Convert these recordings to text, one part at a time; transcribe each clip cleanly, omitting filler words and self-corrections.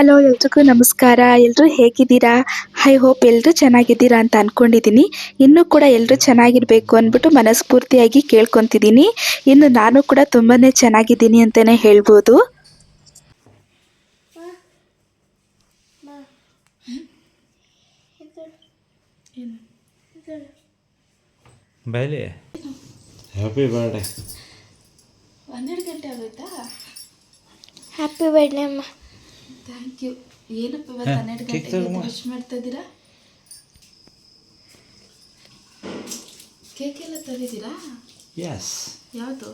Hello ಎಲ್ರಿಗೂ ನಮಸ್ಕಾರ. ಎಲ್ಲರೂ ಹೇಗಿದ್ದೀರಾ? ಐ ಹೋಪ್ ಎಲ್ಲರೂ ಚೆನ್ನಾಗಿದ್ದೀರಾ ಅಂತ ಅಂದ್ಕೊಂಡಿದ್ದೀನಿ. ಇನ್ನೂ ಕೂಡ ಎಲ್ಲರೂ ಚೆನ್ನಾಗಿರಬೇಕು ಅಂದ್ಬಿಟ್ಟು ಮನಸ್ಫೂರ್ತಿಯಾಗಿ ಕೇಳ್ಕೊತಿದ್ದೀನಿ. ಇನ್ನು ನಾನು ಕೂಡ ತುಂಬಾ ಚೆನ್ನಾಗಿದ್ದೀನಿ ಅಂತಲೇ ಹೇಳ್ಬೋದು. ಬೈಲಿ ಹ್ಯಾಪಿ ಬರ್ಡೇ. 12 ಗಂಟೆ ಆಗೋಯ್ತಾ? ಹ್ಯಾಪಿ ಬರ್ಡೇ ಅಮ್ಮ. Thank you. ಏನಪ್ಪ ಇವತ್ತು 12 ಗಂಟೆಗೆ ವಿಶ್ ಮಾಡ್ತಾ ಇದ್ದೀರಾ? ಕೇಕ್ ಎಲ್ಲ ತಂದಿದ್ದೀರಾ? ಎಸ್. ಯಾವುದು?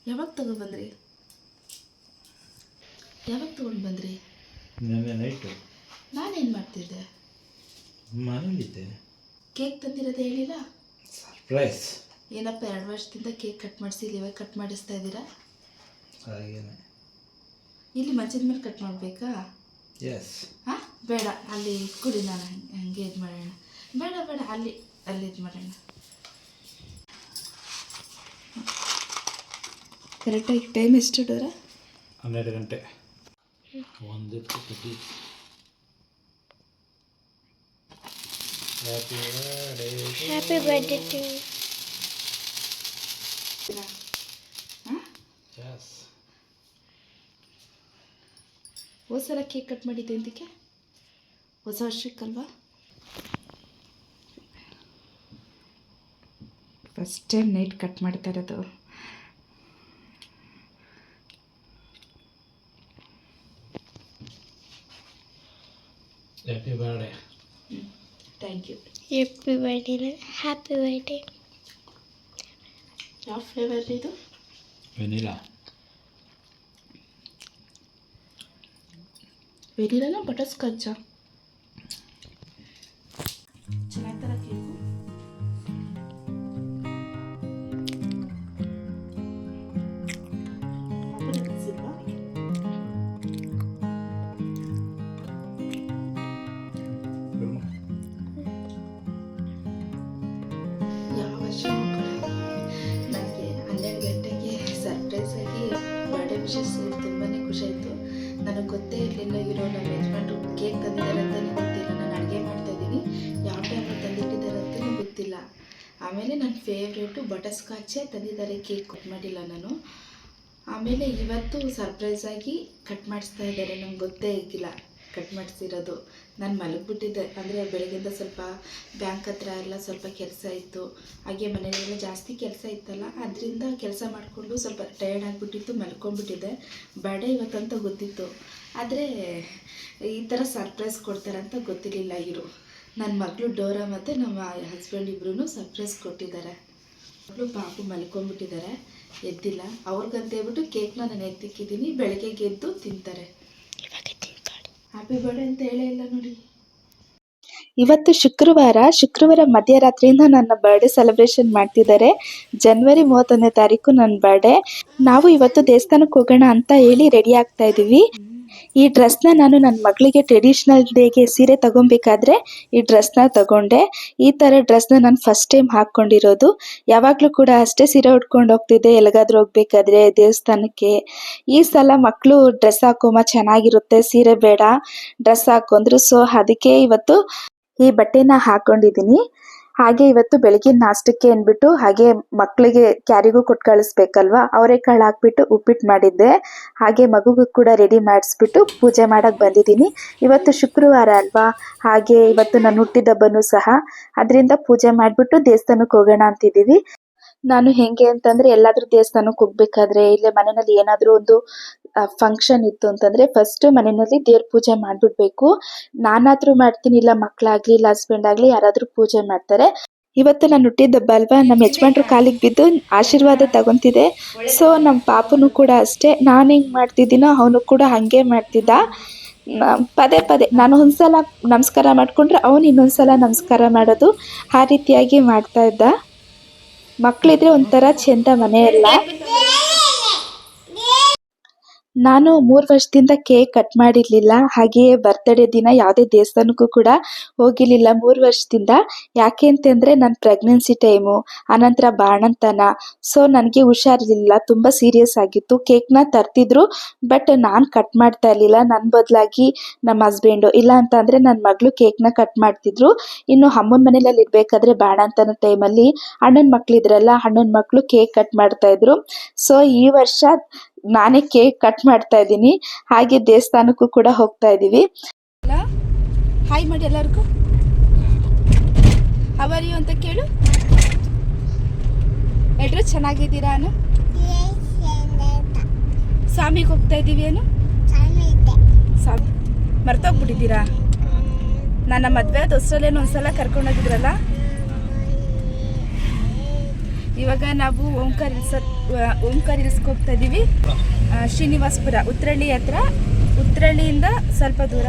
ಯಾವಾಗ ತಗೊಂಡ್ಬಂದ್ರಿ? ನೆನ್ನೆ ನೈಟು. ನಾನೇನು ಮಾಡ್ತಿದ್ದೆ? ಮನೇಲಿದ್ದೆ. ಕೇಕ್ ತಂದಿರೋದು ಹೇಳಿಲ್ಲ? ಸರ್ಪ್ರೈಸ್. ಏನಪ್ಪ 2 ವರ್ಷದಿಂದ ಕೇಕ್ ಕಟ್ ಮಾಡಿಸಿ ಇವಾಗ ಕಟ್ ಮಾಡಿಸ್ತಾ ಇದ್ದೀರಾ? ಹಾಗೇನೆ. ಇಲ್ಲಿ ಮಂಚದ ಮೇಲೆ ಕಟ್ ಮಾಡಬೇಕಾ? ಎಸ್. ಹಾಂ ಬೇಡ, ಅಲ್ಲಿ ಇಟ್ಕೊಡಿ, ನಾನು ಹಂಗೆ ಇದು ಮಾಡೋಣ. ಬೇಡ ಅಲ್ಲಿ ಇದು ಮಾಡೋಣ. ಕರೆಕ್ಟಾಗಿ ಟೈಮ್ ಎಷ್ಟು ಇಡೋರ? 12 ಗಂಟೆ. ಒಂದು ಕಟ್ಟಿ. Happy birthday. Happy birthday to you. ಹಾಂ ಎಸ್. ಹೋದ ಸಲ ಕೇಕ್ ಕಟ್ ಮಾಡಿದ್ದೆ ಅಂತಕ್ಕೆ? ಹೊಸ ವರ್ಷಕ್ಕಲ್ವಾ? ಫಸ್ಟ್ ಟೈಮ್ ನೈಟ್ ಕಟ್ ಮಾಡ್ತಾ ಇರೋದು. Happy birthday. Thank you. Happy birthday. Happy birthday. ಯಾವ ಫ್ಲೇವರ್ ಇದು? ವೆನಿಲಾ. ವೆನಿಲಾನ ಬಟರ್ ಸ್ಕಾಚಾ? ಚೆನ್ನಾಗ್ತಾರ ಕೇಕು? ಯಾವ ವರ್ಷ ನನಗೆ 12 ಗಂಟೆಗೆ ಸರ್ಪ್ರೈಸ್ ಆಗಿ ಬರ್ಡೇ ವಿಶಸ್ ತುಂಬಾ ಖುಷಿ ಆಯಿತು. ನನಗೆ ಗೊತ್ತೇ ಇರಲಿಲ್ಲ ಇರೋ ನಮ್ಮ ಯಜಮಾನ್ರು ಕೇಕ್ ತಂದಿದ್ದಾರೆ ಅಂತಲೇ ಗೊತ್ತಿಲ್ಲ. ನಾನು ಅಡುಗೆ ಮಾಡ್ತಾಯಿದ್ದೀನಿ, ಯಾವ ಟೈಮಲ್ಲಿ ತಂದಿಟ್ಟಿದ್ದಾರೆ ಅಂತಲೂ ಗೊತ್ತಿಲ್ಲ. ಆಮೇಲೆ ನನ್ನ ಫೇವ್ರೇಟು ಬಟರ್ ಸ್ಕಾಚೇ ತಂದಿದ್ದಾರೆ, ಕೇಕ್ ಕಟ್ ಮಾಡಿಲ್ಲ ನಾನು. ಆಮೇಲೆ ಇವತ್ತು ಸರ್ಪ್ರೈಸಾಗಿ ಕಟ್ ಮಾಡಿಸ್ತಾ ಇದ್ದಾರೆ, ನಂಗೆ ಗೊತ್ತೇ ಇದ್ದಿಲ್ಲ ಕಟ್ ಮಾಡಿಸಿರೋದು. ನಾನು ಮಲಗಿಬಿಟ್ಟಿದ್ದೆ, ಅಂದರೆ ಬೆಳಗ್ಗೆಯಿಂದ ಸ್ವಲ್ಪ ಬ್ಯಾಂಕ್ ಹತ್ರ ಎಲ್ಲ ಸ್ವಲ್ಪ ಕೆಲಸ ಇತ್ತು, ಹಾಗೆ ಮನೆಯಲ್ಲೆಲ್ಲ ಜಾಸ್ತಿ ಕೆಲಸ ಇತ್ತಲ್ಲ, ಅದರಿಂದ ಕೆಲಸ ಮಾಡಿಕೊಂಡು ಸ್ವಲ್ಪ ಟಯರ್ಡ್ ಆಗಿಬಿಟ್ಟಿತ್ತು, ಮಲ್ಕೊಂಡ್ಬಿಟ್ಟಿದ್ದೆ. ಬರ್ಡೇ ಇವತ್ತಂತ ಗೊತ್ತಿತ್ತು, ಆದರೆ ಈ ಥರ ಸರ್ಪ್ರೈಸ್ ಕೊಡ್ತಾರಂತ ಗೊತ್ತಿರಲಿಲ್ಲ ಇವರು. ನನ್ನ ಮಗಳು ಡೋರಾ ಮತ್ತು ನಮ್ಮ ಹಸ್ಬೆಂಡ್ ಇಬ್ಬರೂ ಸರ್ಪ್ರೈಸ್ ಕೊಟ್ಟಿದ್ದಾರೆ. ಮಗಳು ಪಾಪು ಮಲ್ಕೊಂಡ್ಬಿಟ್ಟಿದ್ದಾರೆ, ಎದ್ದಿಲ್ಲ. ಅವ್ರಿಗಂತ ಹೇಳ್ಬಿಟ್ಟು ಕೇಕ್ನ ನಾನು ಎತ್ತಿಕ್ಕಿದ್ದೀನಿ, ಬೆಳಗ್ಗೆ ಗೆದ್ದು ತಿಂತಾರೆ. ಹ್ಯಾಪಿ ಬರ್ಡೇ ಅಂತ ಹೇಳೇ ಇಲ್ಲ ನೋಡಿ. ಇವತ್ತು ಶುಕ್ರವಾರ ಮಧ್ಯರಾತ್ರಿಯಿಂದ ನನ್ನ ಬರ್ಡೇ ಸೆಲೆಬ್ರೇಷನ್ ಮಾಡ್ತಿದ್ದಾರೆ. ಜನವರಿ 31ನೇ ತಾರೀಕು ನನ್ನ ಬರ್ಡೇ. ನಾವು ಇವತ್ತು ದೇವಸ್ಥಾನಕ್ಕೆ ಹೋಗೋಣ ಅಂತ ಹೇಳಿ ರೆಡಿ ಆಗ್ತಾ ಇದ್ದೀವಿ. ಈ ಡ್ರೆಸ್ನ ನಾನು ನನ್ನ ಮಗಳಿಗೆ ಟ್ರೆಡಿಷ್ನಲ್ ಡೇಗೆ ಸೀರೆ ತಗೊಬೇಕಾದ್ರೆ ಈ ಡ್ರೆಸ್ನ ತಗೊಂಡೆ. ಈ ಥರ ಡ್ರೆಸ್ನ ನಾನು ಫಸ್ಟ್ ಟೈಮ್ ಹಾಕ್ಕೊಂಡಿರೋದು. ಯಾವಾಗಲೂ ಕೂಡ ಅಷ್ಟೇ ಸೀರೆ ಉಟ್ಕೊಂಡು ಹೋಗ್ತಿದ್ದೆ ಎಲ್ಲಿಗಾದ್ರೂ ಹೋಗ್ಬೇಕಾದ್ರೆ, ದೇವಸ್ಥಾನಕ್ಕೆ. ಈ ಸಲ ಮಕ್ಕಳು ಡ್ರೆಸ್ ಹಾಕೋಮ್ಮ ಚೆನ್ನಾಗಿರುತ್ತೆ, ಸೀರೆ ಬೇಡ ಡ್ರೆಸ್ ಹಾಕೊಂಡ್ರು. ಸೊ ಅದಕ್ಕೆ ಇವತ್ತು ಈ ಬಟ್ಟೆನ ಹಾಕೊಂಡಿದ್ದೀನಿ. ಹಾಗೆ ಇವತ್ತು ಬೆಳಗಿನ ನಾಷ್ಟಕ್ಕೆ ಅಂದ್ಬಿಟ್ಟು ಹಾಗೆ ಮಕ್ಕಳಿಗೆ ಕ್ಯಾರಿಗೂ ಕೊಟ್ಟು ಕಳಿಸ್ಬೇಕಲ್ವಾ, ಅವರೆಕಾಳು ಹಾಕ್ಬಿಟ್ಟು ಉಪ್ಪಿಟ್ಟು ಮಾಡಿದ್ದೆ. ಹಾಗೆ ಮಗುಗೂ ಕೂಡ ರೆಡಿ ಮಾಡಿಸ್ಬಿಟ್ಟು ಪೂಜೆ ಮಾಡೋಕ್ಕೆ ಬಂದಿದ್ದೀನಿ. ಇವತ್ತು ಶುಕ್ರವಾರ ಅಲ್ವಾ, ಹಾಗೆ ಇವತ್ತು ನನ್ನ ಹುಟ್ಟಿದಬ್ಬನೂ ಸಹ, ಅದರಿಂದ ಪೂಜೆ ಮಾಡಿಬಿಟ್ಟು ದೇವಸ್ಥಾನಕ್ಕೆ ಹೋಗೋಣ ಅಂತಿದ್ದೀವಿ. ನಾನು ಹೆಂಗೆ ಅಂತಂದರೆ ಎಲ್ಲಾದರೂ ದೇವಸ್ಥಾನಕ್ಕೆ ಹೋಗ್ಬೇಕಾದ್ರೆ ಇಲ್ಲೇ ಮನೆಯಲ್ಲಿ ಏನಾದರೂ ಒಂದು ಫಂಕ್ಷನ್ ಇತ್ತು ಅಂತಂದರೆ ಫಸ್ಟು ಮನೆಯಲ್ಲಿ ದೇವ್ರ ಪೂಜೆ ಮಾಡಿಬಿಡ್ಬೇಕು. ನಾನಾದರೂ ಮಾಡ್ತೀನಿ, ಇಲ್ಲ ಮಕ್ಕಳಾಗಲಿ ಇಲ್ಲ ಹಸ್ಬೆಂಡ್ ಆಗಲಿ ಯಾರಾದರೂ ಪೂಜೆ ಮಾಡ್ತಾರೆ. ಇವತ್ತು ನಾನು ಹುಟ್ಟಿದಬ್ಬ ಅಲ್ವಾ, ನಮ್ಮ ಯಜಮಾನ್ರು ಕಾಲಿಗೆ ಬಿದ್ದು ಆಶೀರ್ವಾದ ತಗೊತಿದ್ದೆ. ಸೊ ನಮ್ಮ ಪಾಪನು ಕೂಡ ಅಷ್ಟೇ, ನಾನು ಹೆಂಗೆ ಮಾಡ್ತಿದ್ದೀನೋ ಅವನು ಕೂಡ ಹಾಗೆ ಮಾಡ್ತಿದ್ದ. ಪದೇ ನಾನು ಒಂದ್ಸಲ ನಮಸ್ಕಾರ ಮಾಡಿಕೊಂಡ್ರೆ ಅವನು ಇನ್ನೊಂದ್ಸಲ ನಮಸ್ಕಾರ ಮಾಡೋದು, ಆ ರೀತಿಯಾಗಿ ಮಾಡ್ತಾ ಇದ್ದ. ಮಕ್ಕಳಿದ್ರೆ ಒಂಥರ ಚೆಂದ ಮನೆಯೆಲ್ಲ. ನಾನು 3 ವರ್ಷದಿಂದ ಕೇಕ್ ಕಟ್ ಮಾಡಿರಲಿಲ್ಲ. ಹಾಗೆಯೇ ಬರ್ತ್ಡೇ ದಿನ ಯಾವುದೇ ದೇವಸ್ಥಾನಕ್ಕೂ ಕೂಡ ಹೋಗಿರಲಿಲ್ಲ 3 ವರ್ಷದಿಂದ. ಯಾಕೆ ಅಂತಂದರೆ ನನ್ನ ಪ್ರೆಗ್ನೆನ್ಸಿ ಟೈಮು, ಆನಂತರ ಬಾಣಂತನ. ಸೊ ನನಗೆ ಹುಷಾರಿರಲಿಲ್ಲ, ತುಂಬ ಸೀರಿಯಸ್ ಆಗಿತ್ತು. ಕೇಕ್ನ ತರ್ತಿದ್ರು, ಬಟ್ ನಾನು ಕಟ್ ಮಾಡ್ತಾ ಇರಲಿಲ್ಲ. ನನ್ನ ಬದಲಾಗಿ ನಮ್ಮ ಹಸ್ಬೆಂಡು, ಇಲ್ಲ ಅಂತ ಅಂದರೆ ನನ್ನ ಮಗಳು ಕೇಕ್ನ ಕಟ್ ಮಾಡ್ತಿದ್ರು. ಇನ್ನು ಅಮ್ಮನ ಮನೇಲಿ ಇರಬೇಕಾದ್ರೆ ಬಾಣಂತನ ಟೈಮಲ್ಲಿ ಅಣ್ಣನ ಮಕ್ಕಳಿದ್ರಲ್ಲ, ಅಣ್ಣನ ಮಕ್ಕಳು ಕೇಕ್ ಕಟ್ ಮಾಡ್ತಾಯಿದ್ರು. ಸೊ ಈ ವರ್ಷ ನಾನೇ ಕೇಕ್ ಕಟ್ ಮಾಡ್ತಾ ಇದ್ದೀನಿ. ಹಾಗೆ ದೇವಸ್ಥಾನಕ್ಕೂ ಕೂಡ ಹೋಗ್ತಾ ಇದ್ದೀವಿ. ಹಾಯ್ ಮಾಡಿ ಎಲ್ಲರಿಗೂ. ಅವರ್ ಯು ಅಂತ ಕೇಳು. ಎಲ್ಲರೂ ಚೆನ್ನಾಗಿದ್ದೀರಾ? ಅನು ಸ್ವಾಮಿಗೆ ಹೋಗ್ತಾ ಇದ್ದೀವಿ. ಏನು ಸ್ವಾಮಿ ಮರ್ತೋಗ್ಬಿಟ್ಟಿದ್ದೀರಾ? ನನ್ನ ಮದುವೆ ದಸರಲ್ಲೇನು ಒಂದ್ಸಲ ಕರ್ಕೊಂಡೋಗಿದ್ರಲ್ಲ. ಇವಾಗ ನಾವು ಓಂಕಾರ ಹಿಲ್ಸ್ಗೆ ಹೋಗ್ತಾ ಇದ್ದೀವಿ. ಶ್ರೀನಿವಾಸಪುರ, ಉತ್ರಳ್ಳಿ ಹತ್ರ. ಉತ್ರಳ್ಳಿಯಿಂದ ಸ್ವಲ್ಪ ದೂರ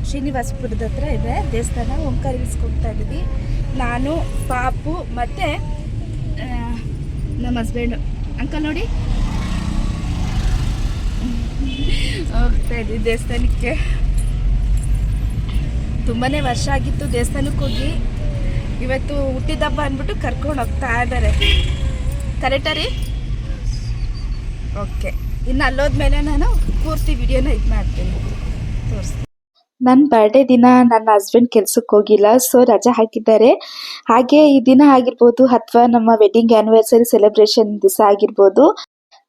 ಶ್ರೀನಿವಾಸಪುರದ ಹತ್ರ ಇದೆ ದೇವಸ್ಥಾನ. ಓಂಕಾರ ಹಿಲ್ಸ್ಗೆ ಹೋಗ್ತಾ ಇದ್ದೀವಿ. ನಾನು, ಪಾಪು ಮತ್ತು ನಮ್ಮ ಹಸ್ಬೆಂಡು. ಅಂಕಲ್ ನೋಡಿ, ಹೋಗ್ತಾ ಇದ್ದೀವಿ ದೇವಸ್ಥಾನಕ್ಕೆ. ತುಂಬಾ ವರ್ಷ ಆಗಿತ್ತು ದೇವಸ್ಥಾನಕ್ಕೆ ಹೋಗಿ. ಇವತ್ತು ಹುಟ್ಟಿದ ಹಬ್ಬ ಅಂದ್ಬಿಟ್ಟು ಕರ್ಕೊಂಡು ಹೋಗ್ತಾ ಇದ್ದಾರೆ. ಕರೆಕ್ಟಾ ರೀ? ಓಕೆ. ಇನ್ನು ಅಲ್ಲೋದ್ಮೇಲೆ ನಾನು ಪೂರ್ತಿ ವಿಡಿಯೋನ ಇದು ಮಾಡ್ತೀನಿ, ತೋರಿಸ್ತೀನಿ. ನನ್ನ ಬರ್ಡೇ ದಿನ ನನ್ನ ಹಸ್ಬೆಂಡ್ ಕೆಲ್ಸಕ್ಕೆ ಹೋಗಿಲ್ಲ, ಸೊ ರಜೆ ಹಾಕಿದ್ದಾರೆ. ಹಾಗೆ ಈ ದಿನ ಆಗಿರ್ಬೋದು ಅಥವಾ ನಮ್ಮ ವೆಡ್ಡಿಂಗ್ ಆ್ಯನಿವರ್ಸರಿ ಸೆಲೆಬ್ರೇಷನ್ ದಿವಸ ಆಗಿರ್ಬೋದು.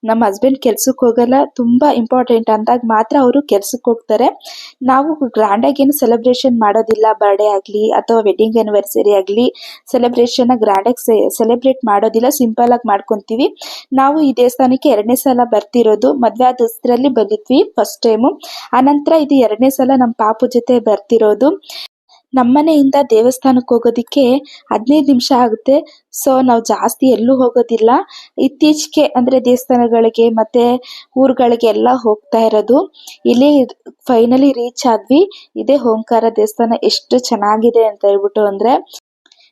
ನಮ್ಮ ಹಸ್ಬೆಂಡ್ ಕೆಲ್ಸಕ್ಕೆ ಹೋಗಲ್ಲ, ತುಂಬ ಇಂಪಾರ್ಟೆಂಟ್ ಅಂದಾಗ ಮಾತ್ರ ಅವರು ಕೆಲ್ಸಕ್ಕೆ ಹೋಗ್ತಾರೆ. ನಾವು ಗ್ರ್ಯಾಂಡಾಗಿ ಏನು ಸೆಲೆಬ್ರೇಷನ್ ಮಾಡೋದಿಲ್ಲ. ಬರ್ಡೇ ಆಗಲಿ ಅಥವಾ ವೆಡ್ಡಿಂಗ್ ಆ್ಯನಿವರ್ಸರಿ ಆಗಲಿ ಸೆಲೆಬ್ರೇಷನ್ನ ಗ್ರ್ಯಾಂಡಾಗಿ ಸೆಲೆಬ್ರೇಟ್ ಮಾಡೋದಿಲ್ಲ, ಸಿಂಪಲಾಗಿ ಮಾಡ್ಕೊತೀವಿ. ನಾವು ಈ ದೇವಸ್ಥಾನಕ್ಕೆ 2ನೇ ಸಲ ಬರ್ತಿರೋದು. ಮದುವೆ ಆದ ಹೊಸದ್ರಲ್ಲಿ ಬಂದಿದ್ವಿ ಫಸ್ಟ್ ಟೈಮು. ಆನಂತರ ಇದು 2ನೇ ಸಲ ನಮ್ಮ ಪಾಪು ಜೊತೆ ಬರ್ತಿರೋದು. ನಮ್ಮನೆಯಿಂದ ದೇವಸ್ಥಾನಕ್ಕೆ ಹೋಗೋದಕ್ಕೆ 15 ನಿಮಿಷ ಆಗುತ್ತೆ. ಸೊ ನಾವು ಜಾಸ್ತಿ ಎಲ್ಲೂ ಹೋಗೋದಿಲ್ಲ. ಇತ್ತೀಚೆಗೆ ಅಂದರೆ ದೇವಸ್ಥಾನಗಳಿಗೆ ಮತ್ತು ಊರುಗಳಿಗೆ ಎಲ್ಲ ಹೋಗ್ತಾ ಇರೋದು. ಇಲ್ಲಿ ಫೈನಲಿ ರೀಚ್ ಆದ್ವಿ. ಇದೇ ಓಂಕಾರ ದೇವಸ್ಥಾನ. ಎಷ್ಟು ಚೆನ್ನಾಗಿದೆ ಅಂತ ಹೇಳ್ಬಿಟ್ಟು ಅಂದರೆ,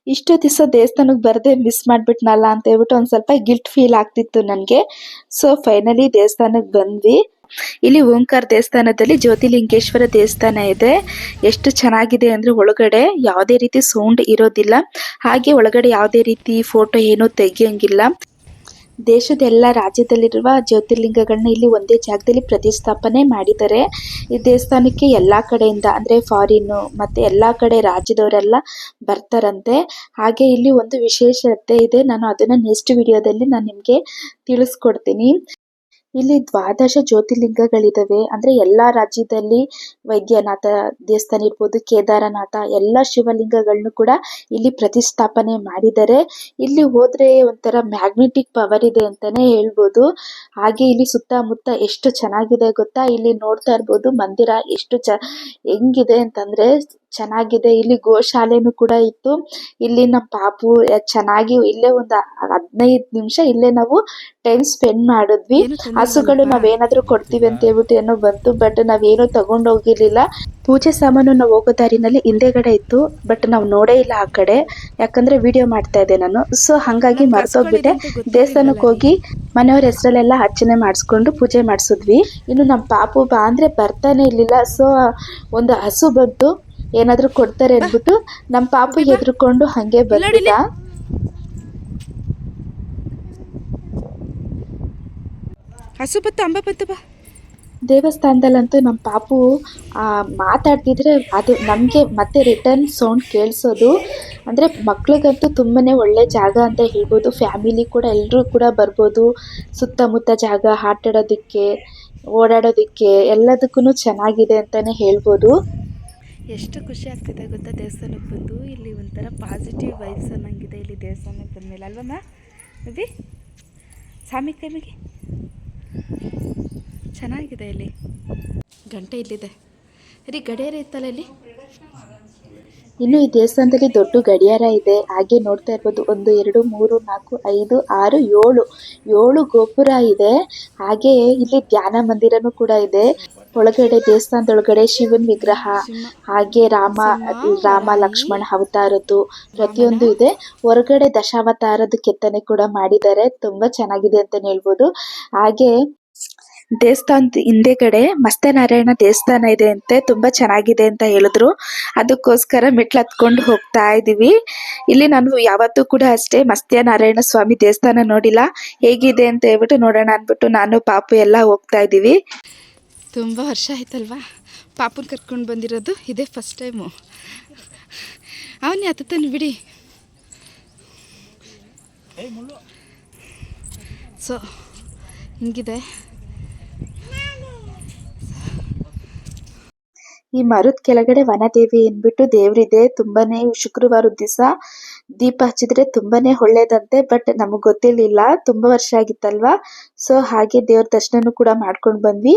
ಇಷ್ಟು ದಿವಸ ದೇವಸ್ಥಾನಕ್ಕೆ ಬರದೆ ಮಿಸ್ ಮಾಡಿಬಿಟ್ನಲ್ಲ ಅಂತ ಹೇಳ್ಬಿಟ್ಟು ಒಂದು ಸ್ವಲ್ಪ ಗಿಲ್ಟ್ ಫೀಲ್ ಆಗ್ತಿತ್ತು ನನಗೆ. ಸೊ ಫೈನಲಿ ದೇವಸ್ಥಾನಕ್ಕೆ ಬಂದ್ವಿ. ಇಲ್ಲಿ ಓಂಕಾರ ದೇವಸ್ಥಾನದಲ್ಲಿ ಜ್ಯೋತಿಲಿಂಗೇಶ್ವರ ದೇವಸ್ಥಾನ ಇದೆ. ಎಷ್ಟು ಚೆನ್ನಾಗಿದೆ ಅಂದರೆ ಒಳಗಡೆ ಯಾವುದೇ ರೀತಿ ಸೌಂಡ್ ಇರೋದಿಲ್ಲ. ಹಾಗೆ ಒಳಗಡೆ ಯಾವುದೇ ರೀತಿ ಫೋಟೋ ಏನೂ ತೆಗಿಯೋಂಗಿಲ್ಲ. ದೇಶದ ಎಲ್ಲ ರಾಜ್ಯದಲ್ಲಿರುವ ಜ್ಯೋತಿರ್ಲಿಂಗಗಳನ್ನ ಇಲ್ಲಿ ಒಂದೇ ಜಾಗದಲ್ಲಿ ಪ್ರತಿಷ್ಠಾಪನೆ ಮಾಡಿದ್ದಾರೆ. ಈ ದೇವಸ್ಥಾನಕ್ಕೆ ಎಲ್ಲ ಕಡೆಯಿಂದ ಅಂದರೆ ಫಾರಿನ್ನು ಮತ್ತು ಎಲ್ಲ ಕಡೆ ರಾಜ್ಯದವರೆಲ್ಲ ಬರ್ತಾರಂತೆ. ಹಾಗೆ ಇಲ್ಲಿ ಒಂದು ವಿಶೇಷತೆ ಇದೆ, ನಾನು ಅದನ್ನು ನೆಕ್ಸ್ಟ್ ವಿಡಿಯೋದಲ್ಲಿ ನಾನು ನಿಮಗೆ ತಿಳಿಸ್ಕೊಡ್ತೀನಿ. ಇಲ್ಲಿ 12 ಜ್ಯೋತಿರ್ಲಿಂಗಗಳಿದ್ದಾವೆ. ಅಂದರೆ ಎಲ್ಲ ರಾಜ್ಯದಲ್ಲಿ ವೈದ್ಯನಾಥ ದೇವಸ್ಥಾನ ಇರ್ಬೋದು, ಕೇದಾರನಾಥ, ಎಲ್ಲ ಶಿವಲಿಂಗಗಳನ್ನು ಕೂಡ ಇಲ್ಲಿ ಪ್ರತಿಷ್ಠಾಪನೆ ಮಾಡಿದ್ದಾರೆ. ಇಲ್ಲಿ ಹೋದರೆ ಒಂಥರ ಮ್ಯಾಗ್ನೆಟಿಕ್ ಪವರ್ ಇದೆ ಅಂತಲೇ ಹೇಳ್ಬೋದು. ಹಾಗೆ ಇಲ್ಲಿ ಸುತ್ತಮುತ್ತ ಎಷ್ಟು ಚೆನ್ನಾಗಿದೆ ಗೊತ್ತಾ. ಇಲ್ಲಿ ನೋಡ್ತಾ ಇರ್ಬೋದು ಮಂದಿರ ಎಷ್ಟು ಹೆಂಗಿದೆ ಅಂತಂದರೆ ಚೆನ್ನಾಗಿದೆ. ಇಲ್ಲಿ ಗೋಶಾಲೆನೂ ಕೂಡ ಇತ್ತು. ಇಲ್ಲಿ ನಮ್ಮ ಪಾಪು ಚೆನ್ನಾಗಿ ಇಲ್ಲೇ ಒಂದು 15 ನಿಮಿಷ ಇಲ್ಲೇ ನಾವು ಟೈಮ್ ಸ್ಪೆಂಡ್ ಮಾಡಿದ್ವಿ. ಹಸುಗಳು ನಾವೇನಾದ್ರೂ ಕೊಡ್ತೀವಿ ಅಂತ ಹೇಳ್ಬಿಟ್ಟು ಏನೋ ಬಂತು, ಬಟ್ ನಾವೇನೂ ತಗೊಂಡು ಹೋಗಿರ್ಲಿಲ್ಲ. ಪೂಜೆ ಸಾಮಾನು ನಾವು ಹೋಗೋ ದಾರಿನಲ್ಲಿ ಹಿಂದೆಗಡೆ ಇತ್ತು, ಬಟ್ ನಾವು ನೋಡೇ ಇಲ್ಲ ಆ ಕಡೆ, ಯಾಕಂದ್ರೆ ವಿಡಿಯೋ ಮಾಡ್ತಾ ಇದ್ದೆ ನಾನು. ಸೊ ಹಾಗಾಗಿ ಮರ್ತೋಗ್ಬಿಟ್ಟೆ. ದೇವಸ್ಥಾನಕ್ಕೆ ಹೋಗಿ ಮನೆಯವ್ರ ಹೆಸರಲ್ಲೆಲ್ಲ ಅರ್ಚನೆ ಮಾಡಿಸ್ಕೊಂಡು ಪೂಜೆ ಮಾಡಿಸಿದ್ವಿ. ಇನ್ನು ನಮ್ಮ ಪಾಪು ಬಾ ಅಂದರೆ ಬರ್ತಾನೆ ಇರಲಿಲ್ಲ. ಸೊ ಒಂದು ಹಸು ಬಂತು, ಏನಾದರೂ ಕೊಡ್ತಾರೆ ಅಂದ್ಬಿಟ್ಟು ನಮ್ಮ ಪಾಪು ಎದ್ರುಕೊಂಡು ಹಾಗೆ ಬಂದಿಲ್ಲ. ಹಸು ಬತ್ತು, ಅಂಬ ಬತ್ತು ಬಾ. ದೇವಸ್ಥಾನದಲ್ಲಂತೂ ನಮ್ಮ ಪಾಪು ಮಾತಾಡ್ತಿದ್ರೆ ಅದು ನಮಗೆ ಮತ್ತೆ ರಿಟರ್ನ್ ಸೌಂಡ್ ಕೇಳಿಸೋದು. ಅಂದರೆ ಮಕ್ಳಿಗಂತೂ ತುಂಬಾ ಒಳ್ಳೆ ಜಾಗ ಅಂತ ಹೇಳ್ಬೋದು. ಫ್ಯಾಮಿಲಿ ಕೂಡ ಎಲ್ಲರೂ ಕೂಡ ಬರ್ಬೋದು. ಸುತ್ತಮುತ್ತ ಜಾಗ ಆಟಾಡೋದಕ್ಕೆ, ಓಡಾಡೋದಕ್ಕೆ ಎಲ್ಲದಕ್ಕೂ ಚೆನ್ನಾಗಿದೆ ಅಂತಲೇ ಹೇಳ್ಬೋದು. ಎಷ್ಟು ಖುಷಿ ಆಗ್ತಿದೆ ಗೊತ್ತಾ ದೇವಸ್ಥಾನಕ್ಕೆ ಬಂದು. ಇಲ್ಲಿ ಒಂಥರ ಪಾಸಿಟಿವ್ ವೈಬ್ಸ್ ಅನ್ನಂಗಿದೆ ಇಲ್ಲಿ ದೇವಸ್ಥಾನಕ್ಕೆ ಬಂದಮೇಲೆ, ಅಲ್ವಮ್ಮ ಅದೇ ಸ್ವಾಮಿ ಕೈಮಿಗೆ ಚೆನ್ನಾಗಿದೆ. ಇಲ್ಲಿ ಗಂಟೆ ಇಲ್ಲಿದೆ ರೀ, ಗಡಿಯಾರ ಇತ್ತಲ್ಲ ಇಲ್ಲಿ. ಇನ್ನು ಈ ದೇವಸ್ಥಾನದಲ್ಲಿ ದೊಡ್ಡ ಗಡಿಯಾರ ಇದೆ. ಹಾಗೆ ನೋಡ್ತಾ ಇರ್ಬೋದು 1 2 3 4 5 6 7 ಗೋಪುರ ಇದೆ. ಹಾಗೆ ಇಲ್ಲಿ ಧ್ಯಾನ ಮಂದಿರನೂ ಕೂಡ ಇದೆ. ಒಳಗಡೆ ದೇವಸ್ಥಾನದೊಳಗಡೆ ಶಿವನ ವಿಗ್ರಹ, ಹಾಗೆ ರಾಮ ಲಕ್ಷ್ಮಣ ಅವತಾರದ್ದು ಪ್ರತಿಯೊಂದು ಇದೆ. ಹೊರಗಡೆ ದಶಾವತಾರದ ಕೆತ್ತನೆ ಕೂಡ ಮಾಡಿದ್ದಾರೆ. ತುಂಬ ಚೆನ್ನಾಗಿದೆ ಅಂತಲೇ ಹೇಳ್ಬೋದು. ಹಾಗೆ ದೇವಸ್ಥಾನದ ಹಿಂದೆಗಡೆ ಮತ್ಸ್ಯನಾರಾಯಣ ದೇವಸ್ಥಾನ ಇದೆ ಅಂತೆ, ತುಂಬಾ ಚೆನ್ನಾಗಿದೆ ಅಂತ ಹೇಳಿದ್ರು. ಅದಕ್ಕೋಸ್ಕರ ಮೆಟ್ಲು ಹತ್ಕೊಂಡು ಹೋಗ್ತಾ ಇದೀವಿ. ಇಲ್ಲಿ ನಾನು ಯಾವತ್ತೂ ಕೂಡ ಅಷ್ಟೇ ಮತ್ಸ್ಯನಾರಾಯಣ ಸ್ವಾಮಿ ದೇವಸ್ಥಾನ ನೋಡಿಲ್ಲ, ಹೇಗಿದೆ ಅಂತ ಹೇಳ್ಬಿಟ್ಟು ನೋಡೋಣ ಅಂದ್ಬಿಟ್ಟು ನಾನು ಪಾಪು ಎಲ್ಲ ಹೋಗ್ತಾ ಇದೀವಿ. ತುಂಬ ವರ್ಷ ಆಯ್ತಲ್ವಾ ಪಾಪುನ ಕರ್ಕೊಂಡು ಬಂದಿರೋದು, ಇದೇ ಫಸ್ಟ್ ಟೈಮು. ಅವನೇ ಹತ್ತಾನೆ ಬಿಡಿ. ಸೊ ಹಿಂಗಿದೆ. ಈ ಮರದ ಕೆಳಗಡೆ ವನದೇವಿ ಅಂದ್ಬಿಟ್ಟು ದೇವ್ರಿದೆ. ತುಂಬಾನೇ ಶುಕ್ರವಾರದ ದಿವಸ ದೀಪ ಹಚ್ಚಿದ್ರೆ ತುಂಬಾನೇ ಒಳ್ಳೇದಂತೆ. ಬಟ್ ನಮಗ್ ಗೊತ್ತಿರ್ಲಿಲ್ಲ, ತುಂಬಾ ವರ್ಷ ಆಗಿತ್ತಲ್ವಾ. ಸೊ ಹಾಗೆ ದೇವ್ರ ದರ್ಶನ ಕೂಡ ಮಾಡ್ಕೊಂಡು ಬಂದ್ವಿ.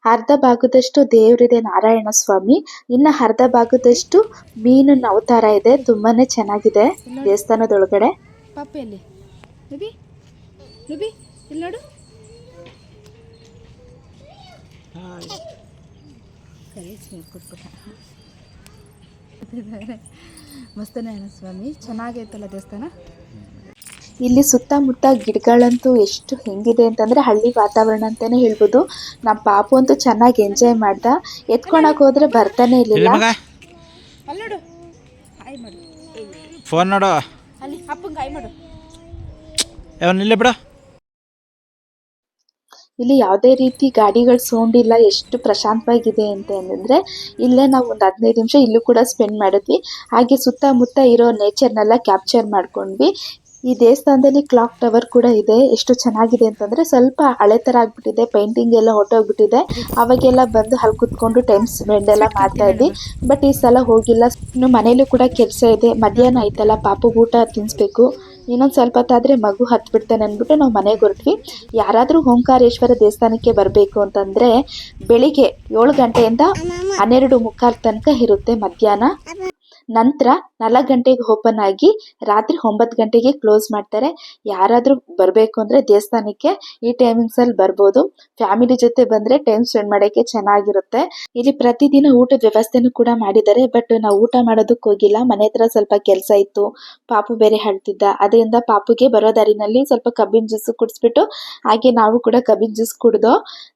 ಅರ್ಧ ಭಾಗದಷ್ಟು ದೇವ್ರಿದೆ ನಾರಾಯಣ ಸ್ವಾಮಿ, ಇನ್ನ ಅರ್ಧ ಭಾಗದಷ್ಟು ಮೀನಿನ ಅವತಾರ ಇದೆ. ತುಂಬಾನೇ ಚೆನ್ನಾಗಿದೆ ದೇವಸ್ಥಾನದೊಳಗಡೆ. ಪಾಪೆಯಲ್ಲಿ ನುಬಿ ನುಬಿ ಇಲ್ಲಿ ನೋಡು. ಮತ್ಸ್ಯನಾರಾಯಣ ಸ್ವಾಮಿ ಚೆನ್ನಾಗೈತಲ್ಲ ದೇವಸ್ಥಾನ. ಇಲ್ಲಿ ಸುತ್ತಮುತ್ತ ಗಿಡಗಳಂತೂ ಎಷ್ಟು ಹೆಂಗಿದೆ ಅಂತಂದ್ರೆ ಹಳ್ಳಿ ವಾತಾವರಣ ಅಂತಾನೆ ಹೇಳ್ಬೋದು. ನಮ್ಮ ಪಾಪು ಅಂತೂ ಚೆನ್ನಾಗಿ ಎಂಜಾಯ್ ಮಾಡ್ದ. ಎತ್ಕೊಳಕ್ ಹೋದ್ರೆ ಬರ್ತಾನೆ ಇರ್ಲಿಲ್ಲ. ಫೋನ್ ನೋಡು, ಅಲ್ಲಿ ಅಪ್ಪಂಗೆ ಆಯ್ ಮಾಡು. ನಿಲ್ಲ ಬಿಡ. ಇಲ್ಲಿ ಯಾವುದೇ ರೀತಿ ಗಾಡಿಗಳ ಸೌಂಡ್ ಇಲ್ಲ. ಎಷ್ಟು ಪ್ರಶಾಂತವಾಗಿದೆ ಅಂತ ಅಂದ್ರೆ ಇಲ್ಲೇ ನಾವು ಒಂದು 15 ನಿಮಿಷ ಇಲ್ಲೂ ಕೂಡ ಸ್ಪೆಂಡ್ ಮಾಡಿದ್ವಿ. ಹಾಗೆ ಸುತ್ತಮುತ್ತ ಇರೋ ನೇಚರ್ನೆಲ್ಲ ಕ್ಯಾಪ್ಚರ್ ಮಾಡ್ಕೊಂಡ್ವಿ. ಈ ದೇವಸ್ಥಾನದಲ್ಲಿ ಕ್ಲಾಕ್ ಟವರ್ ಕೂಡ ಇದೆ. ಎಷ್ಟು ಚೆನ್ನಾಗಿದೆ ಅಂತಂದ್ರೆ ಸ್ವಲ್ಪ ಹಳೆ ತರ ಆಗ್ಬಿಟ್ಟಿದೆ, ಪೇಂಟಿಂಗ್ ಎಲ್ಲ ಹೊರಟೋಗ್ಬಿಟ್ಟಿದೆ. ಅವಾಗೆಲ್ಲ ಬಂದು ಅಲ್ಲಿ ಕುತ್ಕೊಂಡು ಟೈಮ್ ಸ್ಪೆಂಡ್ ಎಲ್ಲ ಮಾಡ್ತಾ ಇದ್ವಿ. ಬಟ್ ಈ ಸಲ ಹೋಗಿಲ್ಲ. ಇನ್ನು ಮನೇಲೂ ಕೂಡ ಕೆಲಸ ಇದೆ. ಮಧ್ಯಾಹ್ನ ಆಯ್ತಲ್ಲ, ಪಾಪು ಊಟ ತಿನ್ನಿಸ್ಬೇಕು. ಇನ್ನೊಂದು ಸ್ವಲ್ಪ ಹೊತ್ತಾದ್ರೆ ಮಗು ಹತ್ತು ಬಿಡ್ತಾನೆ ಅಂದ್ಬಿಟ್ಟು ನಾವು ಮನೆಗೆ ಹೊರಟ್ವಿ. ಯಾರಾದರೂ ಓಂಕಾರೇಶ್ವರ ದೇವಸ್ಥಾನಕ್ಕೆ ಬರಬೇಕು ಅಂತಂದ್ರೆ ಬೆಳಿಗ್ಗೆ 7 ಗಂಟೆಯಿಂದ 12:45 ತನಕ ಇರುತ್ತೆ ಮಧ್ಯಾಹ್ನ. ನಂತರ 4 ಗಂಟೆಗೆ ಓಪನ್ ಆಗಿ ರಾತ್ರಿ 9 ಗಂಟೆಗೆ ಕ್ಲೋಸ್ ಮಾಡ್ತಾರೆ. ಯಾರಾದರೂ ಬರಬೇಕು ಅಂದರೆ ದೇವಸ್ಥಾನಕ್ಕೆ ಈ ಟೈಮಿಂಗ್ಸಲ್ಲಿ ಬರ್ಬೋದು. ಫ್ಯಾಮಿಲಿ ಜೊತೆ ಬಂದರೆ ಟೈಮ್ ಸ್ಪೆಂಡ್ ಮಾಡೋಕ್ಕೆ ಚೆನ್ನಾಗಿರುತ್ತೆ. ಇಲ್ಲಿ ಪ್ರತಿದಿನ ಊಟದ ವ್ಯವಸ್ಥೆನೂ ಕೂಡ ಮಾಡಿದ್ದಾರೆ. ಬಟ್ ನಾವು ಊಟ ಮಾಡೋದಕ್ಕೆ ಹೋಗಿಲ್ಲ, ಮನೆ ಹತ್ರ ಸ್ವಲ್ಪ ಕೆಲಸ ಇತ್ತು. ಪಾಪು ಬೇರೆ ಹೇಳ್ತಿದ್ದ, ಅದರಿಂದ ಪಾಪುಗೆ ಬರೋ ದಾರಿನಲ್ಲಿ ಸ್ವಲ್ಪ ಕಬ್ಬಿನ ಜ್ಯೂಸು ಕುಡಿಸ್ಬಿಟ್ಟು ಹಾಗೆ ನಾವು ಕೂಡ ಕಬ್ಬಿನ ಜ್ಯೂಸ್ ಕುಡ್ದೋ.